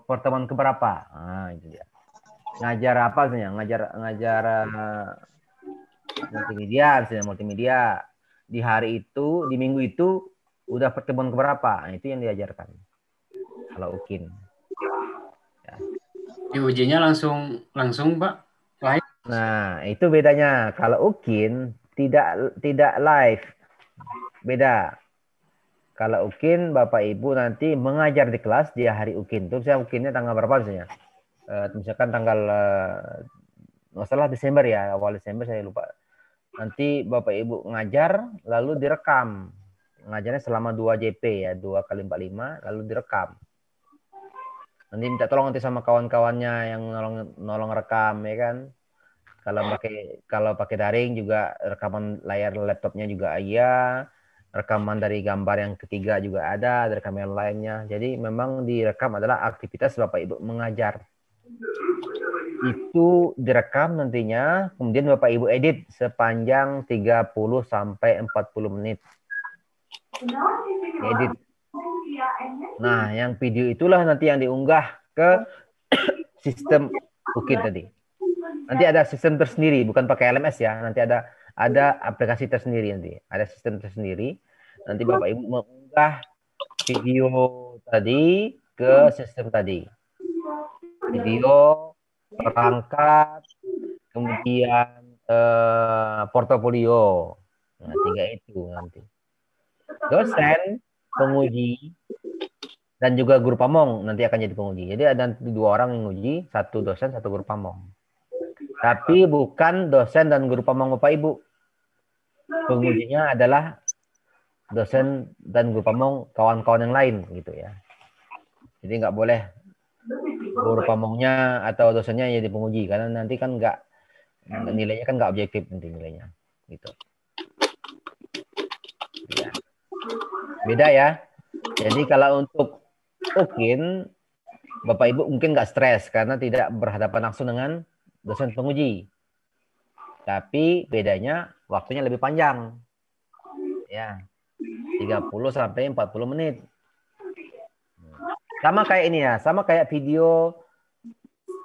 pertemuan keberapa? Nah, itu dia. Ngajar apa sebenarnya? Ngajar multimedia. Di hari itu, di minggu itu udah pertemuan keberapa? Nah, itu yang diajarkan. Kalau UKIN. Ya. Di ujinya langsung Pak. Live. Nah, itu bedanya. Kalau UKIN tidak live. Beda. Kalau UKIN, Bapak Ibu nanti mengajar di kelas di hari UKIN. Itu misalnya UKIN-nya tanggal berapa misalnya? Misalkan tanggal nggak salah Desember ya, awal Desember saya lupa. Nanti Bapak Ibu ngajar lalu direkam. Ngajarnya selama 2 JP ya, 2 kali 45 lalu direkam. Nanti minta tolong nanti sama kawan-kawannya yang nolong rekam ya kan. Kalau pakai daring juga rekaman layar laptopnya juga iya. Rekaman dari gambar yang ketiga juga ada, dari rekaman lainnya. Jadi memang direkam adalah aktivitas Bapak Ibu mengajar. Itu direkam nantinya, kemudian Bapak Ibu edit sepanjang 30 sampai 40 menit. Edit. Nah, yang video itulah nanti yang diunggah ke sistem UKIN tadi. Nanti ada sistem tersendiri, bukan pakai LMS ya. Nanti ada aplikasi tersendiri nanti. Ada sistem tersendiri. Nanti Bapak Ibu mengunggah video tadi ke sistem tadi. Video, perangkat, kemudian portofolio. Nah, 3 itu nanti. Dosen, penguji, dan juga guru pamong nanti akan jadi penguji. Jadi ada 2 orang yang uji, 1 dosen, 1 guru pamong. Tapi bukan dosen dan guru pamong Bapak Ibu. Pengujinya adalah dosen dan guru pamong kawan-kawan yang lain gitu ya. Jadi nggak boleh guru pamongnya atau dosennya jadi penguji karena nanti kan nilainya kan nggak objektif nanti nilainya gitu. Ya. Beda ya. Jadi kalau untuk UKIN Bapak Ibu mungkin nggak stres karena tidak berhadapan langsung dengan dosen penguji. Tapi bedanya waktunya lebih panjang. Ya. 30 sampai 40 menit. Sama kayak ini ya, sama kayak video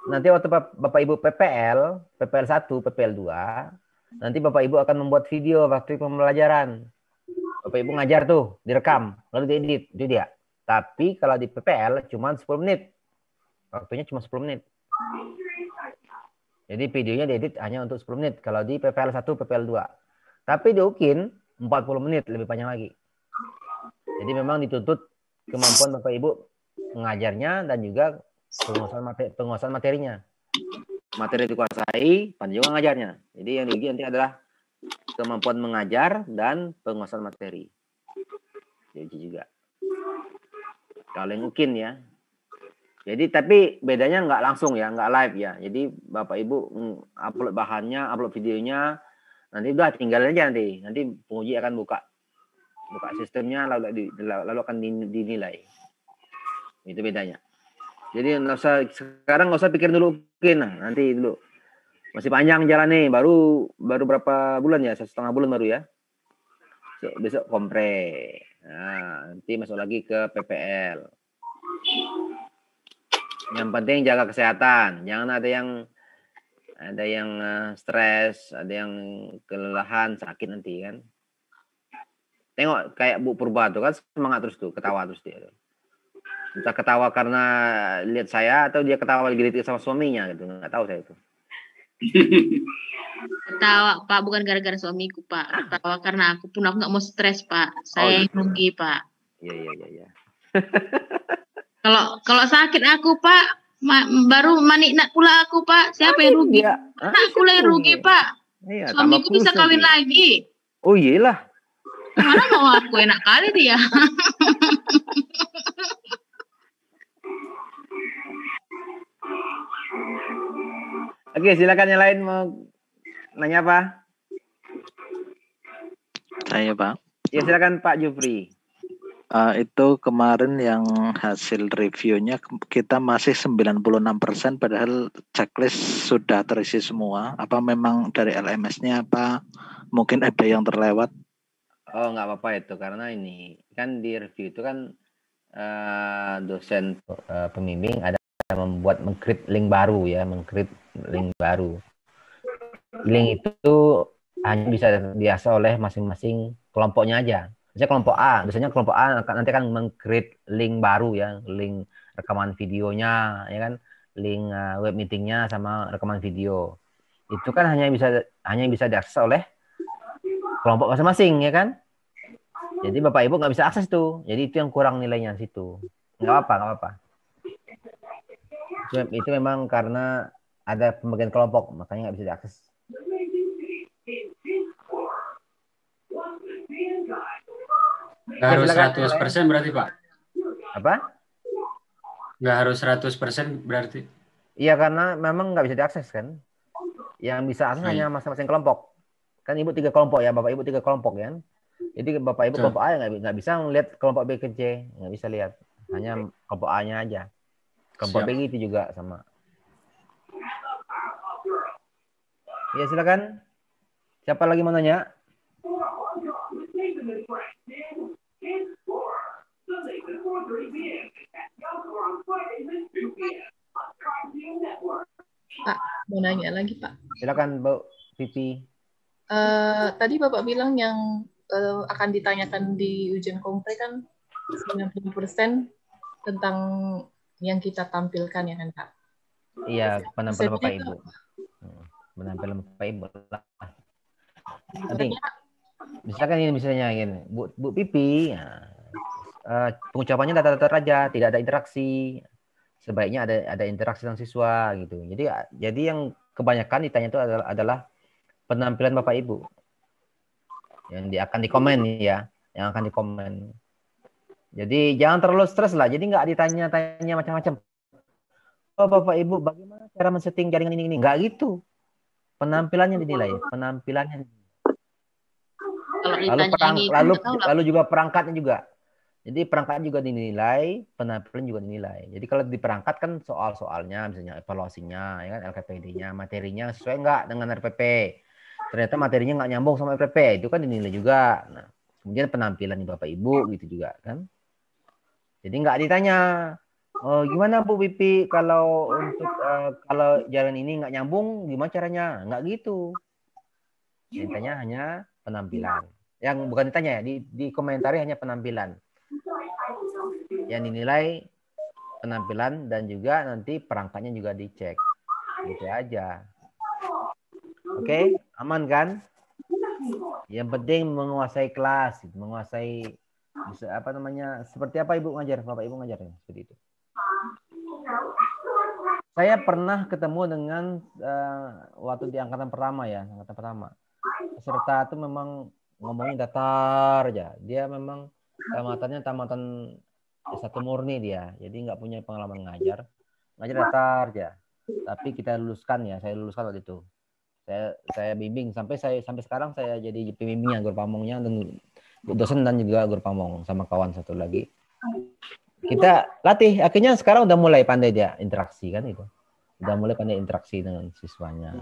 nanti waktu Bapak Ibu PPL 1, PPL 2, nanti Bapak Ibu akan membuat video waktu pembelajaran. Bapak Ibu ngajar tuh, direkam, lalu diedit, itu dia. Tapi kalau di PPL cuma 10 menit. Waktunya cuma 10 menit. Jadi videonya diedit hanya untuk 10 menit kalau di PPL 1, PPL 2. Tapi di UKIN 40 menit lebih panjang lagi. Jadi memang dituntut kemampuan Bapak Ibu mengajarnya dan juga penguasaan materinya. Materi dikuasai, pandai juga ngajarnya. Jadi yang diuji nanti adalah kemampuan mengajar dan penguasaan materi. Diuji juga. Kalau yang UKIN ya. Jadi tapi bedanya nggak langsung ya, nggak live ya. Jadi Bapak Ibu upload bahannya, upload videonya, nanti udah tinggal aja nanti. Nanti penguji akan buka sistemnya lalu akan dinilai. Itu bedanya. Jadi sekarang nggak usah pikir dulu UKIN, nanti dulu. Masih panjang jalan nih, baru berapa bulan ya? 1,5 bulan baru ya. Besok kompre. Nah, nanti masuk lagi ke PPL. Yang penting jaga kesehatan, jangan ada yang stres, ada yang kelelahan, sakit nanti kan. Tengok kayak Bu Purba tuh kan semangat terus tuh, ketawa terus dia. Entah ketawa karena lihat saya atau dia ketawa digelitik sama suaminya gitu, nggak tahu saya itu. Ketawa Pak, bukan gara-gara suamiku Pak. Ketawa karena aku nggak mau stres Pak. Saya yang rugi Pak. Iya. Kalau sakit aku Pak, baru maniknat pula aku Pak. Siapa yang rugi? Aku lah yang rugi Pak. Iya, suamiku bisa kawin lagi. Oh iyalah. Mana mau aku, enak kali dia. Oke, silakan yang lain mau nanya apa? Saya Pak. Ya silakan Pak Jufri. Itu kemarin yang hasil reviewnya kita masih 96% padahal checklist sudah terisi semua. Apa memang dari LMS-nya apa mungkin ada yang terlewat? Oh nggak apa-apa itu karena ini kan di review itu kan dosen pembimbing ada meng-create link baru ya, meng-create link baru. Link itu hanya bisa diakses oleh masing-masing kelompoknya aja. Misalnya kelompok A, biasanya kelompok A nanti akan meng-create link baru ya, link rekaman videonya, ya kan, link web meetingnya sama rekaman video. Itu kan hanya bisa diakses oleh kelompok masing-masing, ya kan? Jadi Bapak Ibu nggak bisa akses tuh. Jadi itu yang kurang nilainya di situ. Nggak apa-apa. Itu memang karena ada pembagian kelompok, makanya nggak bisa diakses. Nggak harus 100% berarti Pak? Apa? Nggak harus 100% berarti? Iya karena memang nggak bisa diakses kan. Yang bisa akses hanya masing-masing kelompok. Kan Ibu 3 kelompok ya, Bapak Ibu 3 kelompok kan. Jadi Bapak Ibu kelompok A nggak bisa ngelihat kelompok B ke C, nggak bisa lihat. Hanya kelompok A-nya aja. Kelompok B itu juga sama. Ya silakan. Siapa lagi mau nanya? Pak, mau nanya lagi Pak. Silakan Bu Pipi. Tadi Bapak bilang yang akan ditanyakan di ujian kompre kan 90% tentang yang kita tampilkan ya kan Pak? Iya, penampilan Bapak Ibu. Penampilan Bapak Ibu lah. Nanti misalkan ini misalnya gini, Bu Pipi, pengucapannya datar-datar aja, tidak ada interaksi. Sebaiknya ada interaksi dengan siswa gitu. Jadi yang kebanyakan ditanya itu adalah penampilan Bapak Ibu yang akan dikomen ya, yang akan dikomen. Jadi jangan terlalu stres lah. Jadi nggak ditanya-tanya macam-macam. Oh Bapak Ibu, bagaimana cara men-setting jaringan ini? Nggak gitu. Penampilannya dinilai, penampilannya. Lalu juga perangkatnya juga. Jadi perangkat juga dinilai, penampilan juga dinilai. Jadi kalau di perangkat kan soal-soalnya, misalnya evaluasinya, ya kan, LKPD-nya, materinya sesuai nggak dengan RPP. Ternyata materinya nggak nyambung sama RPP, itu kan dinilai juga. Nah, kemudian penampilan Bapak Ibu gitu juga kan. Jadi nggak ditanya, oh gimana Bu Pipi kalau untuk kalau jalan ini nggak nyambung, gimana caranya? Nggak gitu. Ditanya hanya penampilan. Yang bukan ditanya ya, di komentari hanya penampilan. Yang dinilai penampilan dan juga nanti perangkatnya juga dicek. Gitu aja. Oke, aman kan? Yang penting menguasai kelas, menguasai apa namanya? Seperti apa Ibu ngajar? Bapak Ibu ngajarnya seperti itu. Saya pernah ketemu dengan waktu di angkatan pertama ya, angkatan pertama. Peserta itu memang ngomongnya datar aja. Dia memang tamatan S1 murni dia. Jadi nggak punya pengalaman ngajar datar aja. Tapi kita luluskan ya, saya luluskan waktu itu. Saya bimbing sampai sekarang saya jadi pembimbingnya, guru pamongnya dan dosen dan juga guru pamong sama kawan satu lagi. Kita latih, akhirnya sekarang udah mulai pandai dia interaksi kan itu. Udah mulai pandai interaksi dengan siswanya.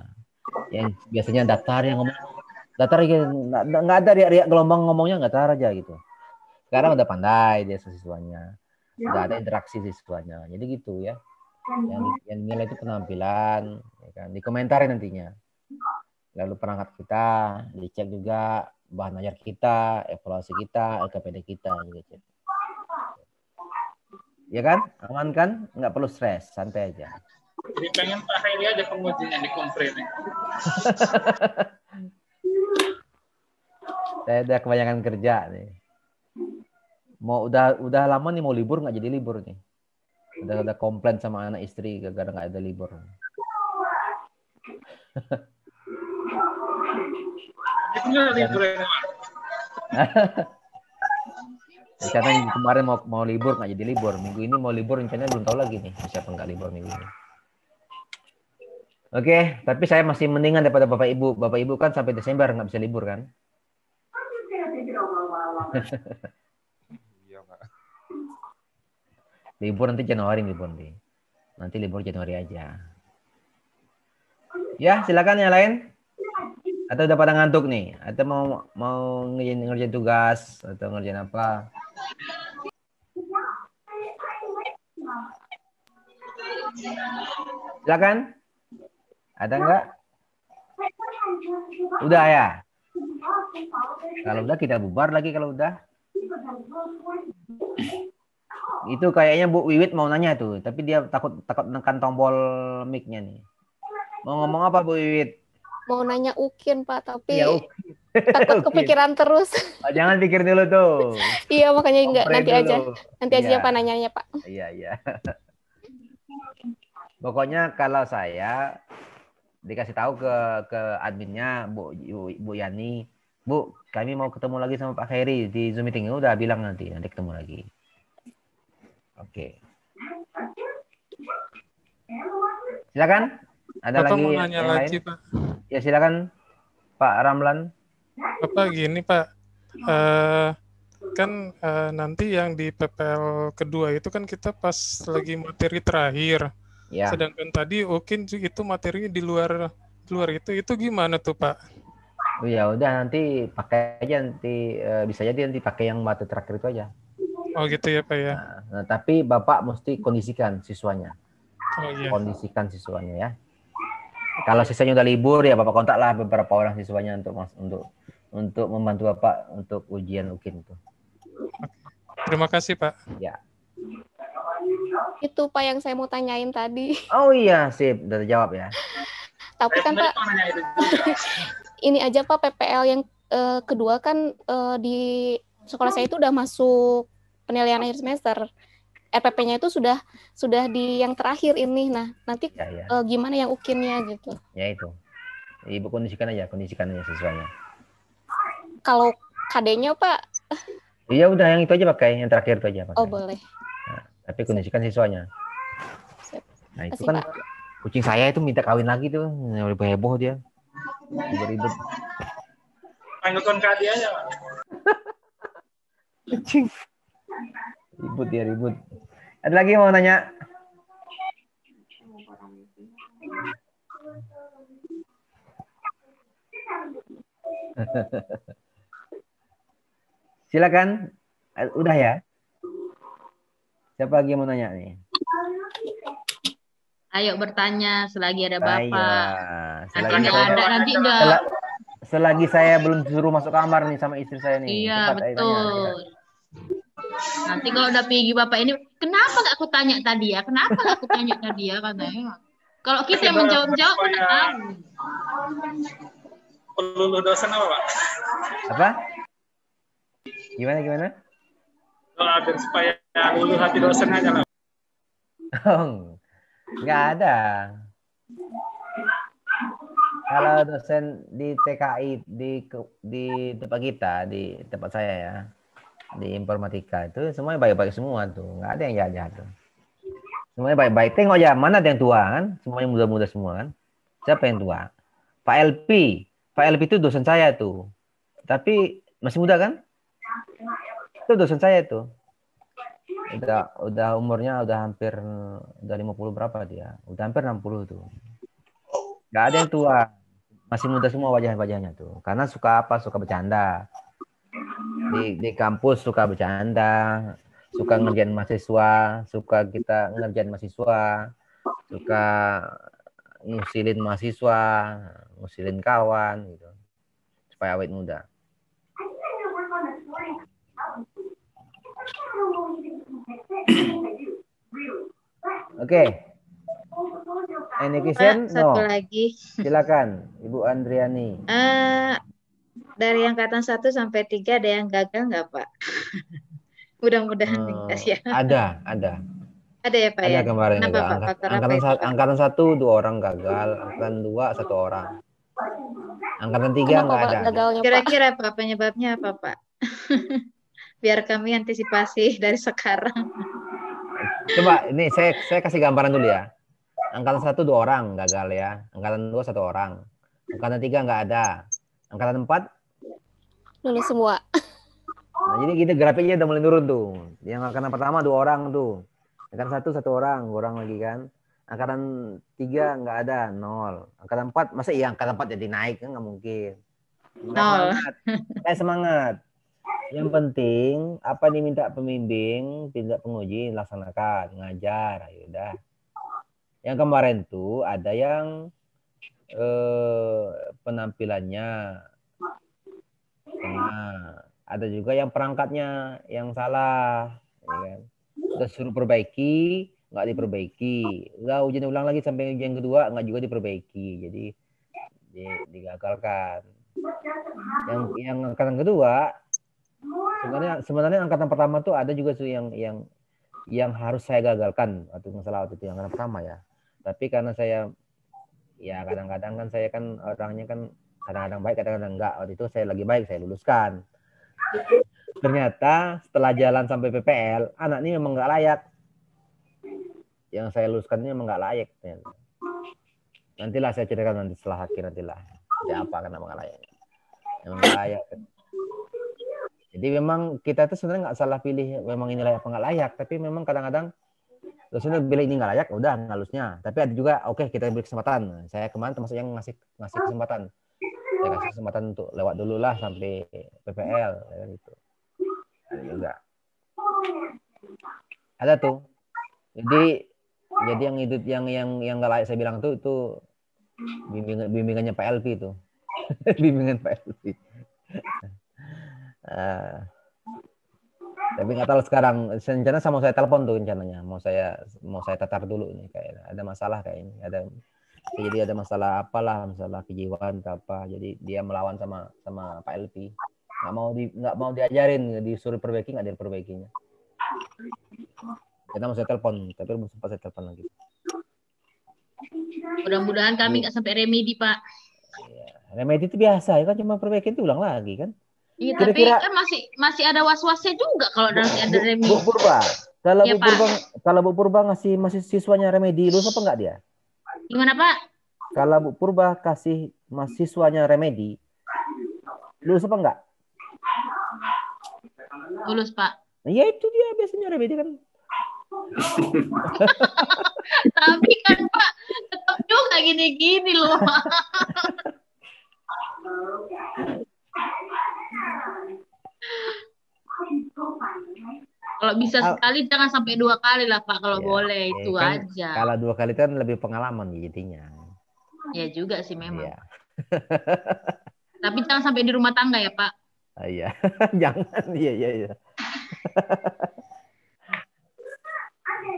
Yang biasanya datar yang ngomong datar gitu, nggak ada riak gelombang ngomongnya nggak datar aja gitu. Sekarang udah pandai dia siswanya. Udah ada interaksi siswanya. Jadi gitu ya. Yang nilai itu penampilan, ya kan? Dikomentari nantinya. Lalu perangkat kita, dicek juga bahan ajar kita, evaluasi kita, LKPD kita juga cek. Ya kan? Aman kan? Nggak perlu stres, santai aja. Jadi pengen Pak Heri aja pengujinya di kompre nih. Saya udah kebanyakan kerja nih. Udah lama nih mau libur nggak jadi libur nih. Udah komplain sama anak istri gara-gara nggak ada libur. Rencana kemarin mau libur nggak jadi libur. Minggu ini mau libur rencananya belum tahu lagi nih siapa nggak libur minggu ini. Oke, tapi saya masih mendingan daripada Bapak Ibu. Bapak Ibu kan sampai Desember nggak bisa libur kan? Libur nanti Januari libur nih. Nanti libur Januari aja. Ya, silakan yang lain. Atau udah pada ngantuk nih? Atau mau ngerjain tugas atau ngerjain apa? Silakan. Ada enggak? Udah ya? Kalau udah kita bubar lagi kalau udah. Itu kayaknya Bu Wiwit mau nanya tuh, tapi dia takut menekan tombol mic-nya nih. Mau ngomong apa Bu Wiwit? Mau nanya Ukin Pak, tapi ya, takut kepikiran terus. Oh, jangan pikir dulu tuh. Iya makanya enggak, nanti dulu. Nanti aja Pak nanyanya Pak. Iya. Pokoknya kalau saya dikasih tahu ke adminnya Bu Yani, Bu, kami mau ketemu lagi sama Pak Heri di Zoom meeting. Udah bilang nanti ketemu lagi. Oke. Silakan. Ada Bapak lagi mau nanya yang lagi, lain? Pak. Ya silakan Pak Ramlan. Bapak gini Pak, kan nanti yang di PPL kedua itu kan kita pas lagi materi terakhir. Ya. Sedangkan tadi Ukin itu materinya di luar itu gimana tuh Pak? Oh ya udah nanti pakai aja nanti bisa jadi nanti pakai yang materi terakhir itu aja. Oh gitu ya Pak ya. Nah, tapi Bapak mesti kondisikan siswanya. Oh iya. Kondisikan siswanya ya. Kalau sisanya udah libur ya Bapak kontaklah beberapa orang siswanya untuk membantu Bapak untuk ujian UKIN itu. Terima kasih Pak. Ya. Itu Pak yang saya mau tanyain tadi. Oh iya, sip, udah terjawab ya. Tapi kan Pak, ini aja Pak, PPL yang kedua kan di sekolah saya itu udah masuk penilaian akhir semester. RPP-nya itu sudah di yang terakhir ini. Nah, nanti gimana yang UKIN-nya gitu? Ya itu. Ibu kondisikan aja sesuainya. Kalau KD-nya Pak? Iya udah yang itu aja pakai, yang terakhir itu aja pakai. Oh boleh. Nah, tapi kondisikan siswanya. Nah itu Kasih, kan Pak. kucing saya itu minta kawin lagi tuh, heboh dia. Ribet. Panggilkan ke dia aja, Pak. Kucing. Ribut. Ada lagi yang mau nanya? Silakan. Udah ya? Siapa lagi yang mau nanya nih? Ayo bertanya selagi ada Bapak. Nanti Selagi nggak ada, nanti enggak. Selagi saya belum disuruh masuk kamar nih sama istri saya nih. Iya, Cepat, ayo tanya. betul. Nanti kalau udah pergi Bapak ini, kenapa nggak aku tanya tadi ya? Kenapa nggak aku tanya tadi ya? Katanya. Kalau kita yang menjawab-jawab, mana tahu. Peluluh dosen apa, Pak? Apa? Gimana? Agar supaya luluh hati dosen aja lah. Oh, nggak ada. Kalau dosen di TKI di tempat kita, di tempat saya ya, di informatika itu semuanya baik-baik semua tuh, nggak ada yang jahat-jahat tuh. Semuanya baik-baik. Tengok aja mana ada yang tua kan, semuanya muda-muda semua kan. Siapa yang tua? Pak LP itu dosen saya tuh, tapi masih muda kan? Itu dosen saya tuh. Udah umurnya udah hampir 50 berapa dia? Udah hampir 60 tuh. Gak ada yang tua. Masih muda semua wajah-wajahnya tuh. Karena suka bercanda. Di kampus suka bercanda, suka ngerjain mahasiswa, suka kita ngerjain mahasiswa, suka ngusilin mahasiswa, ngusilin kawan gitu. Supaya awet muda. Oke. Any question? Satu No. lagi. Silakan, Ibu Andriani. Dari angkatan 1 sampai 3 ada yang gagal nggak, Pak? Mudah-mudahan enggak ya. Ada. Ada ya, Pak Ada ya? kemarin Kenapa, gagal. Pak? Faktor apa itu, Pak? Angkatan 1 2 orang gagal, angkatan 2 1 orang. Angkatan 3 nggak ada. Kira-kira Pak penyebabnya apa, Pak? Biar kami antisipasi dari sekarang. Coba ini saya kasih gambaran dulu ya. Angkatan 1 2 orang gagal ya. Angkatan 2 1 orang. Angkatan 3 nggak ada. Angkatan 4 lulus semua. Nah, jadi gitu grafiknya udah mulai turun tuh. Yang angkatan pertama 2 orang tuh. Angkatan 1 1 orang, kurang lagi kan. Angkatan 3 nggak ada, 0. Angkatan 4 masa iya angkatan 4 jadi naik kan nggak mungkin. Semangat. Yang penting apa diminta pembimbing, tidak penguji laksanakan, ngajar, ya udah. Yang kemarin tuh ada yang penampilannya ada juga yang perangkatnya yang salah, ya kan? Udah suruh perbaiki, nggak diperbaiki. Udah ujian ulang lagi sampai ujian kedua nggak juga diperbaiki, jadi digagalkan. Yang angkatan kedua sebenarnya angkatan pertama tuh ada juga tuh yang harus saya gagalkan waktu masalah waktu itu yang angkatan pertama ya. Tapi karena saya ya kadang-kadang kan saya kan orangnya kan kadang-kadang baik kadang-kadang enggak. Waktu itu saya lagi baik saya luluskan. Ternyata setelah jalan sampai PPL anak ini memang nggak layak. Yang saya luluskan ini memang nggak layak. Nantilah saya ceritakan nanti setelah akhir nantilah. Apa kenapa nggak layak? Memang nggak layak. Jadi memang kita tuh sebenarnya nggak salah pilih memang ini layak apa nggak layak, tapi memang kadang-kadang dosennya bilang ini nggak layak, udah ngalusnya. Tapi ada juga oke, kita beri kesempatan. Saya kemarin termasuk yang ngasih kesempatan. Saya kasih kesempatan untuk lewat dulu lah sampai PPL ya gitu. Ada juga. Ada tuh. Jadi yang itu yang nggak layak saya bilang tuh itu bimbingannya Pak LP itu. Bimbingan Pak LP. Tapi nggak tahu sekarang rencana sama saya telepon tuh rencananya mau saya tatar dulu nih kayak ada masalah kayak ini Jadi ada masalah apalah, masalah kejiwaan atau apa. Jadi dia melawan sama Pak LP. Nggak mau diajarin, disuruh perbaiki nggak diperbaikinya. Kita mau saya telepon, tapi belum sempat saya telepon lagi. Mudah-mudahan kami nggak sampai remedi, Pak. Remedi itu biasa, ya kan cuma perbaikin itu ulang lagi kan. Iya, tapi Kira-kira kan masih ada was-wasnya juga kalau nanti ada remedi. Bu Purba, kalau Ya, Bu Purba ngasih siswanya remedi, lulus apa enggak dia? Gimana, Pak? Kalau Bu Purba kasih mahasiswanya remedi, lulus apa enggak? Lulus, Pak. Ya itu dia biasanya remedi kan. Tapi kan Pak, tetap juga gini-gini loh. Kalau bisa sekali jangan sampai 2 kali lah Pak, kalau boleh itu kan, aja. Kalau 2 kali kan lebih pengalaman jadinya. Ya juga sih memang. Ya. Tapi jangan sampai di rumah tangga ya Pak. Iya, jangan. Iya.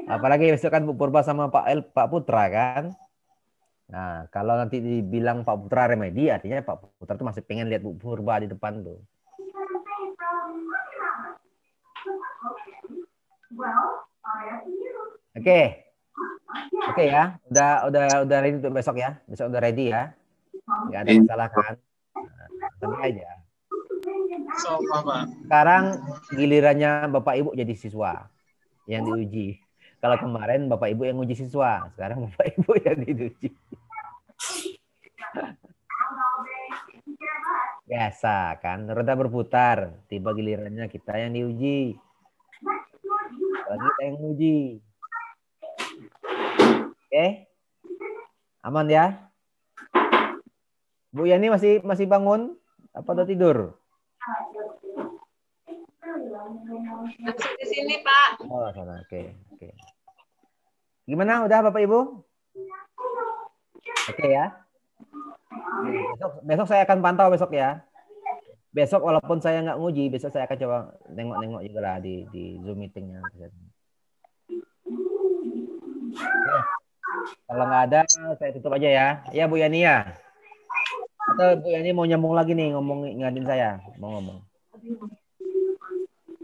Apalagi besok kan Bu Purba sama Pak Putra kan. Nah, kalau nanti dibilang Pak Putra remedi, artinya Pak Putra tuh masih pengen lihat Bu Purba di depan tuh. Oke ya. Udah ready untuk besok ya. Besok udah ready ya. Nggak ada masalah kan. Tenang aja. Sekarang gilirannya Bapak Ibu jadi siswa yang diuji. Kalau kemarin Bapak Ibu yang uji siswa, sekarang Bapak Ibu yang diuji. Biasa kan, roda berputar, tiba gilirannya kita yang diuji. Lagi kita yang uji. Oke? Aman ya? Bu Yani masih bangun? Apa udah tidur? Masih di sini, Pak. Oh, sana. Oke. Gimana? Udah Bapak Ibu? Oke ya. Besok saya akan pantau besok ya. Besok walaupun saya nggak nguji, besok saya akan coba nengok juga lah di Zoom meetingnya. Oke. Kalau nggak ada, saya tutup aja ya. Ya Bu Yani ya. Atau Bu Yani mau nyambung lagi nih ngadin saya, mau ngomong.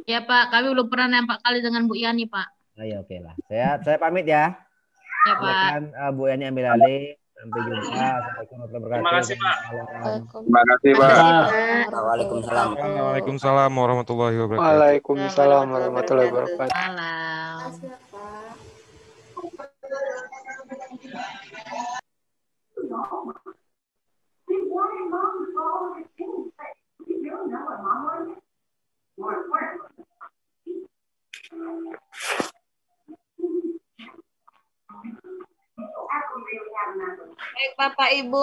Ya Pak, kami belum pernah nampak kali dengan Bu Yani Pak. Ayo oke lah. Saya pamit ya. Ya Pak. Bu Yani ambil alih. Sampai jumpa. Assalamualaikum warahmatullahi wabarakatuh. Terima kasih Pak. Terima kasih Pak. Waalaikumsalam. Waalaikumsalam warahmatullahi wabarakatuh. Waalaikumsalam warahmatullahi wabarakatuh. Baik Bapak Ibu.